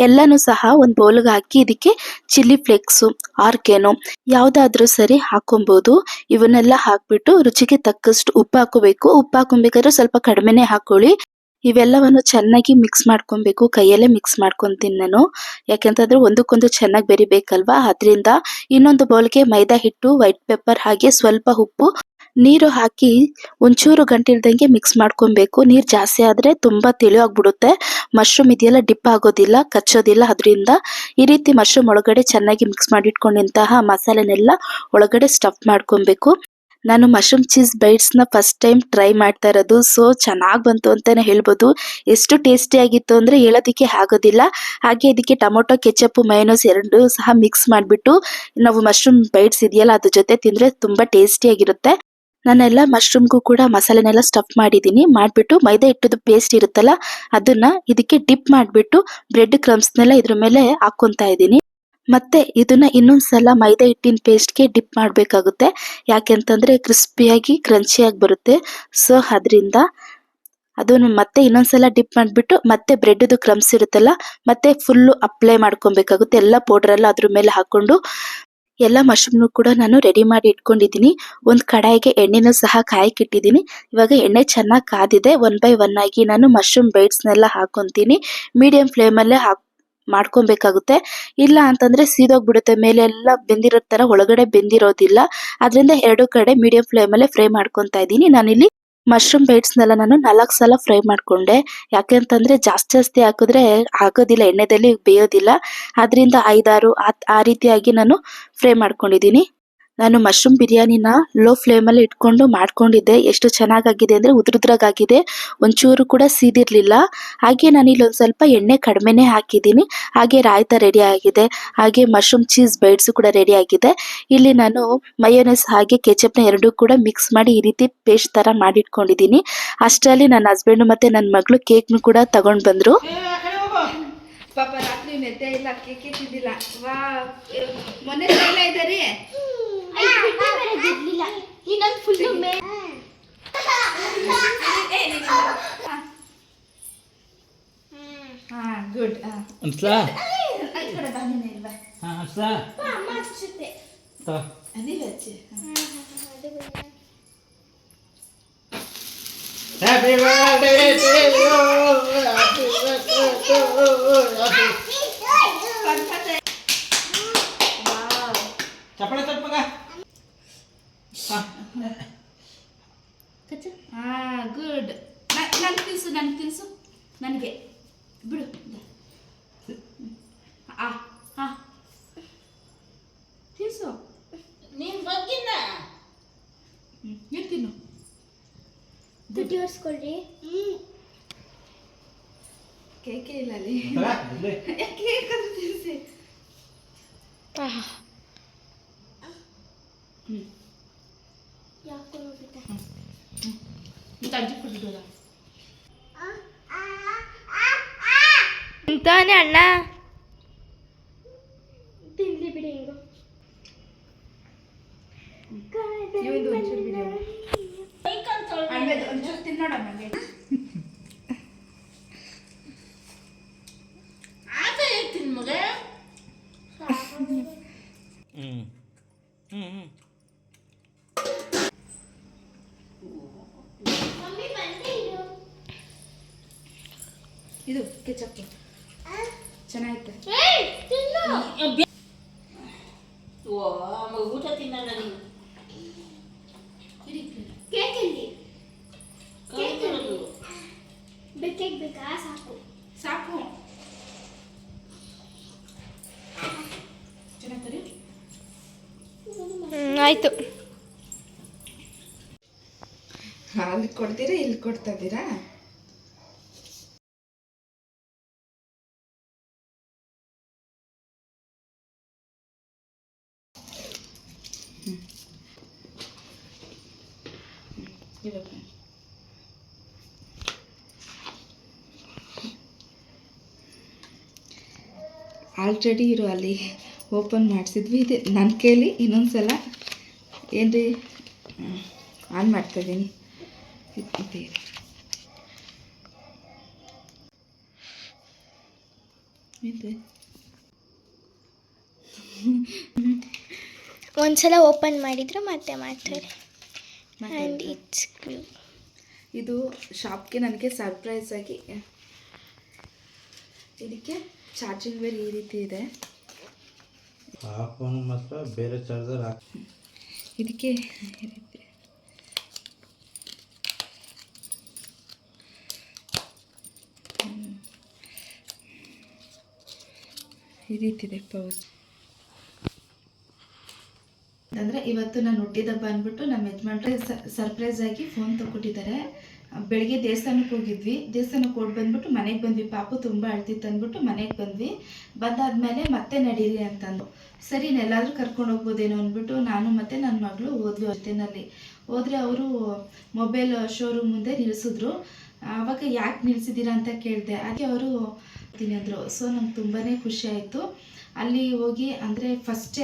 ಎಲ್ಲನೂ ಸಹ ಒಂದು ಬೌಲ್ಗೆ ಹಾಕಿ ಇದಕ್ಕೆ ಚಿಲ್ಲಿ ಫ್ಲೇಕ್ಸು, ಆರ್ಗ್ಯಾನೋ ಯಾವುದಾದ್ರೂ ಸರಿ ಹಾಕೊಬೋದು. ಇವನ್ನೆಲ್ಲ ಹಾಕ್ಬಿಟ್ಟು ರುಚಿಗೆ ತಕ್ಕಷ್ಟು ಉಪ್ಪು ಹಾಕೋಬೇಕು. ಉಪ್ಪು ಹಾಕೊಬೇಕಾದ್ರೆ ಸ್ವಲ್ಪ ಕಡಿಮೆನೇ ಹಾಕೊಳ್ಳಿ. ಇವೆಲ್ಲವನ್ನು ಚೆನ್ನಾಗಿ ಮಿಕ್ಸ್ ಮಾಡ್ಕೊಬೇಕು, ಕೈಯಲ್ಲೇ ಮಿಕ್ಸ್ ಮಾಡ್ಕೊತೀನಿ ನಾನು, ಯಾಕೆಂತಂದ್ರೆ ಒಂದಕ್ಕೊಂದು ಚೆನ್ನಾಗಿ ಬೆರಿಬೇಕಲ್ವಾ. ಅದರಿಂದ ಇನ್ನೊಂದು ಬೌಲ್ಗೆ ಮೈದಾ ಹಿಟ್ಟು, ವೈಟ್ ಪೆಪ್ಪರ್ ಹಾಗೆ ಸ್ವಲ್ಪ ಉಪ್ಪು, ನೀರು ಹಾಕಿ ಒಂಚೂರು ಗಂಟಿಲ್ದಂಗೆ ಮಿಕ್ಸ್ ಮಾಡ್ಕೊಬೇಕು. ನೀರು ಜಾಸ್ತಿ ಆದರೆ ತುಂಬ ತಿಳಿಯೋಗ್ಬಿಡುತ್ತೆ. ಮಶ್ರೂಮ್ ಇದೆಯಲ್ಲ ಡಿಪ್ ಆಗೋದಿಲ್ಲ, ಕಚ್ಚೋದಿಲ್ಲ. ಅದರಿಂದ ಈ ರೀತಿ ಮಶ್ರೂಮ್ ಒಳಗಡೆ ಚೆನ್ನಾಗಿ ಮಿಕ್ಸ್ ಮಾಡಿಟ್ಕೊಂಡಿಂತಹ ಮಸಾಲೆನೆಲ್ಲ ಒಳಗಡೆ ಸ್ಟಫ್ ಮಾಡ್ಕೊಬೇಕು. ನಾನು ಮಶ್ರೂಮ್ ಚೀಸ್ ಬೈಟ್ಸ್ನ ಫಸ್ಟ್ ಟೈಮ್ ಟ್ರೈ ಮಾಡ್ತಾ ಇರೋದು, ಸೊ ಚೆನ್ನಾಗಿ ಬಂತು ಅಂತಲೇ ಹೇಳ್ಬೋದು. ಎಷ್ಟು ಟೇಸ್ಟಿಯಾಗಿತ್ತು ಅಂದರೆ ಹೇಳೋದಕ್ಕೆ ಆಗೋದಿಲ್ಲ. ಹಾಗೆ ಇದಕ್ಕೆ ಟೊಮೊಟೊ, ಕೆಚಪ್ಪು, ಮಯೋನೈಸ್ ಎರಡೂ ಸಹ ಮಿಕ್ಸ್ ಮಾಡಿಬಿಟ್ಟು ನಾವು ಮಶ್ರೂಮ್ ಬೈಟ್ಸ್ ಇದೆಯಲ್ಲ ಅದ್ರ ಜೊತೆ ತಿಂದರೆ ತುಂಬ ಟೇಸ್ಟಿಯಾಗಿರುತ್ತೆ. ನಾನೆಲ್ಲ ಮಶ್ರೂಮ್ಗೂ ಕೂಡ ಮಸಾಲೆನೆಲ್ಲ ಸ್ಟಫ್ ಮಾಡಿದ್ದೀನಿ. ಮಾಡಿಬಿಟ್ಟು ಮೈದಾ ಹಿಟ್ಟದು ಪೇಸ್ಟ್ ಇರುತ್ತಲ್ಲ ಅದನ್ನು ಇದಕ್ಕೆ ಡಿಪ್ ಮಾಡಿಬಿಟ್ಟು ಬ್ರೆಡ್ ಕ್ರಮ್ಸ್ನೆಲ್ಲ ಇದ್ರ ಮೇಲೆ ಹಾಕ್ಕೊತಾ ಇದ್ದೀನಿ. ಮತ್ತೆ ಇದನ್ನ ಇನ್ನೊಂದ್ಸಲ ಮೈದಾ ಹಿಟ್ಟಿನ ಪೇಸ್ಟ್ಗೆ ಡಿಪ್ ಮಾಡಬೇಕಾಗುತ್ತೆ, ಯಾಕೆಂತಂದ್ರೆ ಕ್ರಿಸ್ಪಿಯಾಗಿ ಕ್ರಂಚಿಯಾಗಿ ಬರುತ್ತೆ. ಸೊ ಅದರಿಂದ ಅದನ್ನು ಮತ್ತೆ ಇನ್ನೊಂದ್ಸಲ ಡಿಪ್ ಮಾಡಿಬಿಟ್ಟು ಮತ್ತೆ ಬ್ರೆಡ್ದು ಕ್ರಮ್ಸ್ ಇರುತ್ತಲ್ಲ ಮತ್ತೆ ಫುಲ್ಲು ಅಪ್ಲೈ ಮಾಡ್ಕೊಬೇಕಾಗುತ್ತೆ. ಎಲ್ಲ ಪೌಡ್ರೆಲ್ಲ ಅದ್ರ ಮೇಲೆ ಹಾಕ್ಕೊಂಡು ಎಲ್ಲ ಮಶ್ರೂಮ್ನು ಕೂಡ ನಾನು ರೆಡಿ ಮಾಡಿ ಇಟ್ಕೊಂಡಿದ್ದೀನಿ. ಒಂದು ಕಡಾಯಿಗೆ ಎಣ್ಣೆನೂ ಸಹ ಕಾಯಕ್ಕಿಟ್ಟಿದ್ದೀನಿ. ಇವಾಗ ಎಣ್ಣೆ ಚೆನ್ನಾಗಿ ಕಾದಿದೆ. 1 ಬೈ 1 ಆಗಿ ನಾನು ಮಶ್ರೂಮ್ ಬೈಟ್ಸ್ನೆಲ್ಲ ಹಾಕ್ಕೊತೀನಿ. ಮೀಡಿಯಂ ಫ್ಲೇಮಲ್ಲೇ ಮಾಡ್ಕೊಬೇಕಾಗುತ್ತೆ, ಇಲ್ಲ ಅಂತಂದ್ರೆ ಸೀದೋಗ್ಬಿಡುತ್ತೆ. ಮೇಲೆ ಎಲ್ಲ ಬೆಂದಿರೋ ಒಳಗಡೆ ಬೆಂದಿರೋದಿಲ್ಲ. ಅದರಿಂದ 2 ಕಡೆ ಮೀಡಿಯಂ ಫ್ಲೇಮಲ್ಲೇ ಫ್ರೈ ಮಾಡ್ಕೊತಾ ಇದ್ದೀನಿ. ನಾನಿಲ್ಲಿ ಮಶ್ರೂಮ್ ಬೈಟ್ಸ್ನೆಲ್ಲ ನಾನು 4 ಸಲ ಫ್ರೈ ಮಾಡ್ಕೊಂಡೆ, ಯಾಕೆಂತಂದ್ರೆ ಜಾಸ್ತಿ ಹಾಕಿದ್ರೆ ಆಗೋದಿಲ್ಲ, ಎಣ್ಣೆದಲ್ಲಿ ಬೇಯೋದಿಲ್ಲ. ಅದರಿಂದ 5-6 ಆ ರೀತಿಯಾಗಿ ನಾನು ಫ್ರೈ ಮಾಡ್ಕೊಂಡಿದ್ದೀನಿ. ನಾನು ಮಶ್ರೂಮ್ ಬಿರಿಯಾನಿನ ಲೋ ಫ್ಲೇಮಲ್ಲಿ ಇಟ್ಕೊಂಡು ಮಾಡ್ಕೊಂಡಿದ್ದೆ. ಎಷ್ಟು ಚೆನ್ನಾಗಾಗಿದೆ ಅಂದರೆ ಉದುರುದ್ರಾಗಿದೆ, ಒಂಚೂರು ಕೂಡ ಸೀದಿರಲಿಲ್ಲ. ಹಾಗೆ ನಾನು ಇಲ್ಲೊಂದು ಸ್ವಲ್ಪ ಎಣ್ಣೆ ಕಡಿಮೆನೇ ಹಾಕಿದ್ದೀನಿ. ಹಾಗೆ ರಾಯ್ತ ರೆಡಿ ಆಗಿದೆ, ಹಾಗೆ ಮಶ್ರೂಮ್ ಚೀಸ್ ಬೈಟ್ಸು ಕೂಡ ರೆಡಿ ಆಗಿದೆ. ಇಲ್ಲಿ ನಾನು ಮಯೋನೈಸ್ ಹಾಗೆ ಕೆಚಪ್ನ ಎರಡೂ ಕೂಡ ಮಿಕ್ಸ್ ಮಾಡಿ ಈ ರೀತಿ ಪೇಸ್ಟ್ ಥರ ಮಾಡಿಟ್ಕೊಂಡಿದ್ದೀನಿ. ಅಷ್ಟರಲ್ಲಿ ನನ್ನ ಹಸ್ಬೆಂಡು ಮತ್ತು ನನ್ನ ಮಗಳು ಕೇಕ್ನು ಕೂಡ ತಗೊಂಡು ಬಂದರು. ಪಾಪ ರಾತ್ರಿ ನೆದ್ದೆ ಇಲ್ಲ, ಕೇಕೆ ತಿಂದಿಲ್ಲ. ವಾ ಮೊನ್ನೆ ಇದ್ದಾರೆ ಗುಡ್. ಅನ್ಸ್ಲಾ ಹಚ್ತಾ ಅಮ್ಮ ಹಚ್ಚುತ್ತೆ. ನೀವೇ ಹಚ್ಚಿ. ಅದು ಬೇಡ. Happy birthday to you happy birthday to ಚಪ್ಪಳೆ ತಟ್ಟ ಮಗ. ಗುಡ್. ನನಗೆ ತಿನ್ಸು ನನಗೆ ಬಿಡು. ತಿನ್ಸು ನೀನು ಬಗ್ಗಿನ ಏನು ತಿನ್ನು. ದುಡ್ಡು ಓಡಿಸ್ಕೊಳ್ರಿ. ಕೇಕೆ ಇಲ್ಲ ಅಲ್ಲಿ. ಇಲ್ಲಿ ಕೇಕ್ ಅದು ತಿನ್ಸಿ. ಯಾಕೋ ನೋಡಿದ್ದೆ. ಇದು ಅಜ್ಜಿ ಕೊಟ್ಟಿದ್ದಲ್ಲ. ತಿಂತಾನೆ ಅಣ್ಣ. ತಿನ್ಲಿ ಬಿಡಿ ಹಿಂಗು. ಇವಂದು ಒಂಚೂರು ಬಿಡಿ. ಅಣ್ಬೇದು ಒಂಚೂರು ತಿನ್ನೋಣ ನನಗೆ. ಇದು ಕೆಚಪ್ ಚೆನ್ನಾಗಿತ್ತು. ಊಟ ತಿನ್ನ ನನಗೆ ಕೇಕ್ ಇಲ್ಲಿ. ಕೇಕ್ ಬೇಕಾ? ಸಾಕು ಸಾಕು. ಚೆನ್ನಾಗ್ತದೆ. ಆಯ್ತು. ಅಲ್ಲಿ ಕೊಡ್ತೀರಾ ಇಲ್ಲಿ ಕೊಡ್ತಾ ಇದ್ದೀರಾ? ಆಲ್ರೆಡಿ ಇರೋ ಅಲ್ಲಿ ಓಪನ್ ಮಾಡಿಸಿದ್ವಿ. ಇದೆ ನನ್ನ ಕೈಲಿ ಇನ್ನೊಂದ್ಸಲ ಏನ್ರಿ ಆನ್ ಮಾಡ್ತಾಯಿದ್ದೀನಿ. ಇದೆ ಇದೆ ಒಂದ್ಸಲ ಓಪನ್ ಮಾಡಿದ್ರೆ ಮತ್ತೆ ಮಾಡ್ತಾರೆ. ಆ್ಯಂಡ್ ಇಟ್ಸ್ ಇದು ಶಾಪ್ಗೆ ನನಗೆ ಸರ್ಪ್ರೈಸ್ ಆಗಿ ಇದಕ್ಕೆ ಚಾರ್ಜಿಂಗ್ ವೇರ್ ಈ ರೀತಿ ಇದೆ. ಆ ಫೋನ್ ಮಾತ್ರ ಬೇರೆ ಚಾರ್ಜರ್ ಹಾಕಿ ಇದಕ್ಕೆ ಈ ರೀತಿ ಈ ರೀತಿ ಇದೆ ಪೌಚ್. ಅಂದರೆ ಇವತ್ತು ನಾನು ಹುಟ್ಟಿದಬ್ಬ ಅಂದ್ಬಿಟ್ಟು ನಮ್ಮ ಯಜಮಾನ್ರೆ ಸರ್ಪ್ರೈಸ್ ಆಗಿ ಫೋನ್ ತೊಗೊಟ್ಟಿದ್ದಾರೆ. ಬೆಳಿಗ್ಗೆ ದೇವಸ್ಥಾನಕ್ಕೆ ಹೋಗಿದ್ವಿ. ದೇವಸ್ಥಾನಕ್ಕೆ ಹೋಗಿ ಬಂದ್ಬಿಟ್ಟು ಮನೆಗೆ ಬಂದ್ವಿ. ಪಾಪು ತುಂಬ ಅಳ್ತಿತ್ತು ಅಂದ್ಬಿಟ್ಟು ಮನೆಗೆ ಬಂದ್ವಿ. ಬಂದಾದ್ಮೇಲೆ ಮತ್ತೆ ನಡೀರಿ ಅಂತಂದು, ಸರಿ ಎಲ್ಲಾದರೂ ಕರ್ಕೊಂಡು ಹೋಗ್ಬೋದೇನೋ ಅಂದ್ಬಿಟ್ಟು ನಾನು ಮತ್ತು ನನ್ನ ಮಗಳು ಹೋದ್ವಿ ಜೊತೆಯಲ್ಲಿ. ಹೋದರೆ ಅವರು ಮೊಬೈಲ್ ಶೋರೂಮ್ ಮುಂದೆ ನಿಲ್ಲಿಸಿದ್ರು. ಆವಾಗ ಯಾಕೆ ನಿಲ್ಲಿಸಿದ್ದೀರಾ ಅಂತ ಕೇಳಿದೆ. ಅದಕ್ಕೆ ಅವರು ಅಂದರು. ಸೊ ನಂಗೆ ತುಂಬಾ ಖುಷಿ ಆಯಿತು. ಅಲ್ಲಿ ಹೋಗಿ ಅಂದರೆ ಫಸ್ಟೇ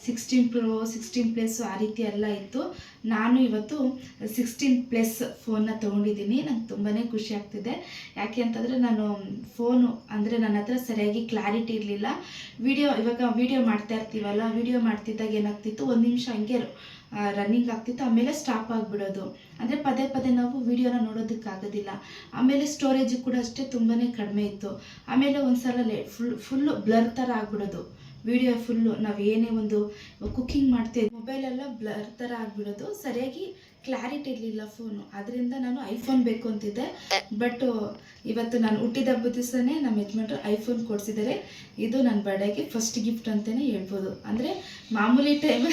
16 Pro 16+ ಆ ರೀತಿ ಎಲ್ಲ ಇತ್ತು. ನಾನು ಇವತ್ತು 16+ ಫೋನ್ನ ತೊಗೊಂಡಿದ್ದೀನಿ. ನಂಗೆ ತುಂಬಾ ಖುಷಿ ಆಗ್ತಿದೆ. ಯಾಕೆ ಅಂತಂದರೆ ನಾನು ಫೋನು ಅಂದರೆ ನನ್ನ ಹತ್ರ ಸರಿಯಾಗಿ ಕ್ಲಾರಿಟಿ ಇರಲಿಲ್ಲ. ಇವಾಗ ವೀಡಿಯೋ ಮಾಡ್ತಾ ಇರ್ತೀವಲ್ಲ, ವೀಡಿಯೋ ಮಾಡ್ತಿದ್ದಾಗ ಏನಾಗ್ತಿತ್ತು, 1 ನಿಮಿಷ ಹಂಗೆ ರನ್ನಿಂಗ್ ಆಗ್ತಿತ್ತು, ಆಮೇಲೆ ಸ್ಟಾಪ್ ಆಗಿಬಿಡೋದು. ಅಂದರೆ ಪದೇ ಪದೇ ನಾವು ವೀಡಿಯೋನ ನೋಡೋದಕ್ಕಾಗೋದಿಲ್ಲ. ಆಮೇಲೆ ಸ್ಟೋರೇಜ್ ಕೂಡ ಅಷ್ಟೇ ತುಂಬಾ ಕಡಿಮೆ ಇತ್ತು. ಆಮೇಲೆ ಒಂದು ಸಲ ಫುಲ್ಲು ಬ್ಲರ್ ಥರ ಆಗಿಬಿಡೋದು ವಿಡಿಯೋ ಫುಲ್ಲು. ನಾವು ಏನೇ ಒಂದು ಕುಕ್ಕಿಂಗ್ ಮಾಡ್ತೀವಿ ಮೊಬೈಲೆಲ್ಲ ಬ್ಲರ್ ಥರ ಆಗಿಬಿಡೋದು. ಸರಿಯಾಗಿ ಕ್ಲಾರಿಟಿ ಇರಲಿಲ್ಲ ಫೋನು. ಅದರಿಂದ ನಾನು ಐಫೋನ್ ಬೇಕು ಅಂತಿದ್ದೆ. ಬಟ್ ಇವತ್ತು ನಾನು ಹುಟ್ಟಿದ ಹಬ್ಬದ ದಿವಸನೇ ನಮ್ಮ ಯಜಮಾನ್ರು ಐಫೋನ್ ಕೊಡಿಸಿದ್ದಾರೆ. ಇದು ನನ್ನ ಬರ್ಡೇಗೆ ಫಸ್ಟ್ ಗಿಫ್ಟ್ ಅಂತಲೇ ಹೇಳ್ಬೋದು. ಅಂದರೆ ಮಾಮೂಲಿ ಟೈಮ್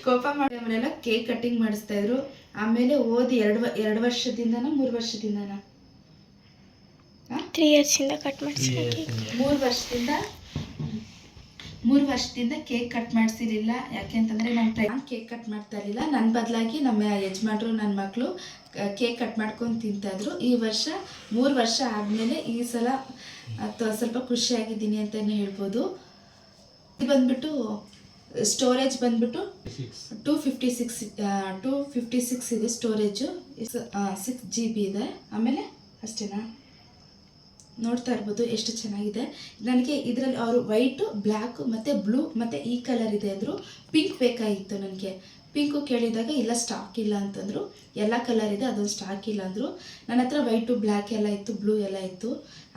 ಕೋಪ ಮಾಡಿ ಅವರೆಲ್ಲ ಕೇಕ್ ಕಟ್ಟಿಂಗ್ ಮಾಡಿಸ್ತಾಯಿದ್ರು. ಆಮೇಲೆ ಓದಿ 2 ವರ್ಷದಿಂದನೋ 3 ವರ್ಷದಿಂದನೋ 3 ಇಯರ್ಸಿಂದ ಕಟ್ ಮಾಡಿಸಿ 3 ವರ್ಷದಿಂದ ಕೇಕ್ ಕಟ್ ಮಾಡಿಸಿರಲಿಲ್ಲ. ಯಾಕೆ ಅಂತಂದರೆ ನಾನು ಕೇಕ್ ಕಟ್ ಮಾಡ್ತಾ ಇರಲಿಲ್ಲ. ನನ್ನ ಬದಲಾಗಿ ನಮ್ಮ ಯಜಮಾನ್ರು ನನ್ನ ಮಕ್ಕಳು ಕೇಕ್ ಕಟ್ ಮಾಡ್ಕೊಂಡು ತಿಂತಾಯಿದ್ರು. ಈ ವರ್ಷ 3 ವರ್ಷ ಆದಮೇಲೆ ಈ ಸಲ ಸ್ವಲ್ಪ ಖುಷಿಯಾಗಿದ್ದೀನಿ ಅಂತಲೇ ಹೇಳ್ಬೋದು. ಇದು ಬಂದ್ಬಿಟ್ಟು ಸ್ಟೋರೇಜ್ ಬಂದ್ಬಿಟ್ಟು 256 ಇದೆ ಸ್ಟೋರೇಜು. 6 GB ಇದೆ. ಆಮೇಲೆ ಅಷ್ಟೇನಾ ನೋಡ್ತಾ ಇರ್ಬೋದು ಎಷ್ಟು ಚೆನ್ನಾಗಿದೆ. ನನಗೆ ಇದರಲ್ಲಿ ಅವರು ವೈಟು, ಬ್ಲ್ಯಾಕು ಮತ್ತು ಬ್ಲೂ ಮತ್ತು ಈ ಕಲರ್ ಇದೆ ಅಂದರು. ಪಿಂಕ್ ಬೇಕಾಗಿತ್ತು ನನಗೆ. ಪಿಂಕು ಕೇಳಿದಾಗ ಇಲ್ಲ ಸ್ಟಾಕ್ ಇಲ್ಲ ಅಂತಂದರು. ಎಲ್ಲ ಕಲರ್ ಇದೆ, ಅದೊಂದು ಸ್ಟಾಕ್ ಇಲ್ಲ ಅಂದರು. ನನ್ನ ಹತ್ರ ವೈಟು, ಬ್ಲ್ಯಾಕ್ ಎಲ್ಲ ಇತ್ತು, ಬ್ಲೂ ಎಲ್ಲ ಇತ್ತು.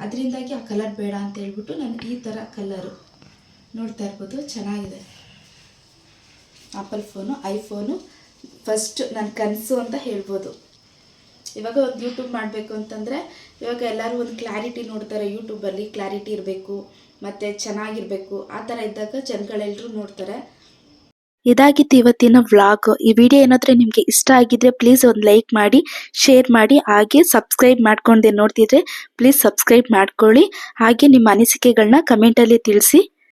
ಅದರಿಂದಾಗಿ ಆ ಕಲರ್ ಬೇಡ ಅಂತ ಹೇಳ್ಬಿಟ್ಟು ನಾನು ಈ ಥರ ಕಲರು ನೋಡ್ತಾ ಇರ್ಬೋದು, ಚೆನ್ನಾಗಿದೆ. ಆಪಲ್ ಫೋನು, ಐಫೋನು ಫಸ್ಟ್ ನನ್ನ ಕನಸು ಅಂತ ಹೇಳ್ಬೋದು. ಇವಾಗ ಒಂದು ಯೂಟ್ಯೂಬ್ ಮಾಡಬೇಕು ಅಂತಂದರೆ ಇವಾಗ ಎಲ್ಲರೂ ಒಂದು ಕ್ಲಾರಿಟಿ ನೋಡ್ತಾರೆ. ಯೂಟ್ಯೂಬಲ್ಲಿ ಕ್ಲಾರಿಟಿ ಇರಬೇಕು ಮತ್ತು ಚೆನ್ನಾಗಿರಬೇಕು. ಆ ಥರ ಇದ್ದಾಗ ಜನಗಳೆಲ್ಲರೂ ನೋಡ್ತಾರೆ. ಇದಾಗಿತ್ತು ಇವತ್ತಿನ ವ್ಲಾಗ್. ಈ ವಿಡಿಯೋ ಏನಾದರೂ ನಿಮಗೆ ಇಷ್ಟ ಆಗಿದ್ರೆ ಪ್ಲೀಸ್ ಒಂದು ಲೈಕ್ ಮಾಡಿ, ಶೇರ್ ಮಾಡಿ, ಹಾಗೆ ಸಬ್ಸ್ಕ್ರೈಬ್ ಮಾಡ್ಕೊಂಡೆ ನೋಡ್ತಿದ್ರೆ ಪ್ಲೀಸ್ ಸಬ್ಸ್ಕ್ರೈಬ್ ಮಾಡ್ಕೊಳ್ಳಿ. ಹಾಗೆ ನಿಮ್ಮ ಅನಿಸಿಕೆಗಳನ್ನ ಕಮೆಂಟಲ್ಲಿ ತಿಳಿಸಿ.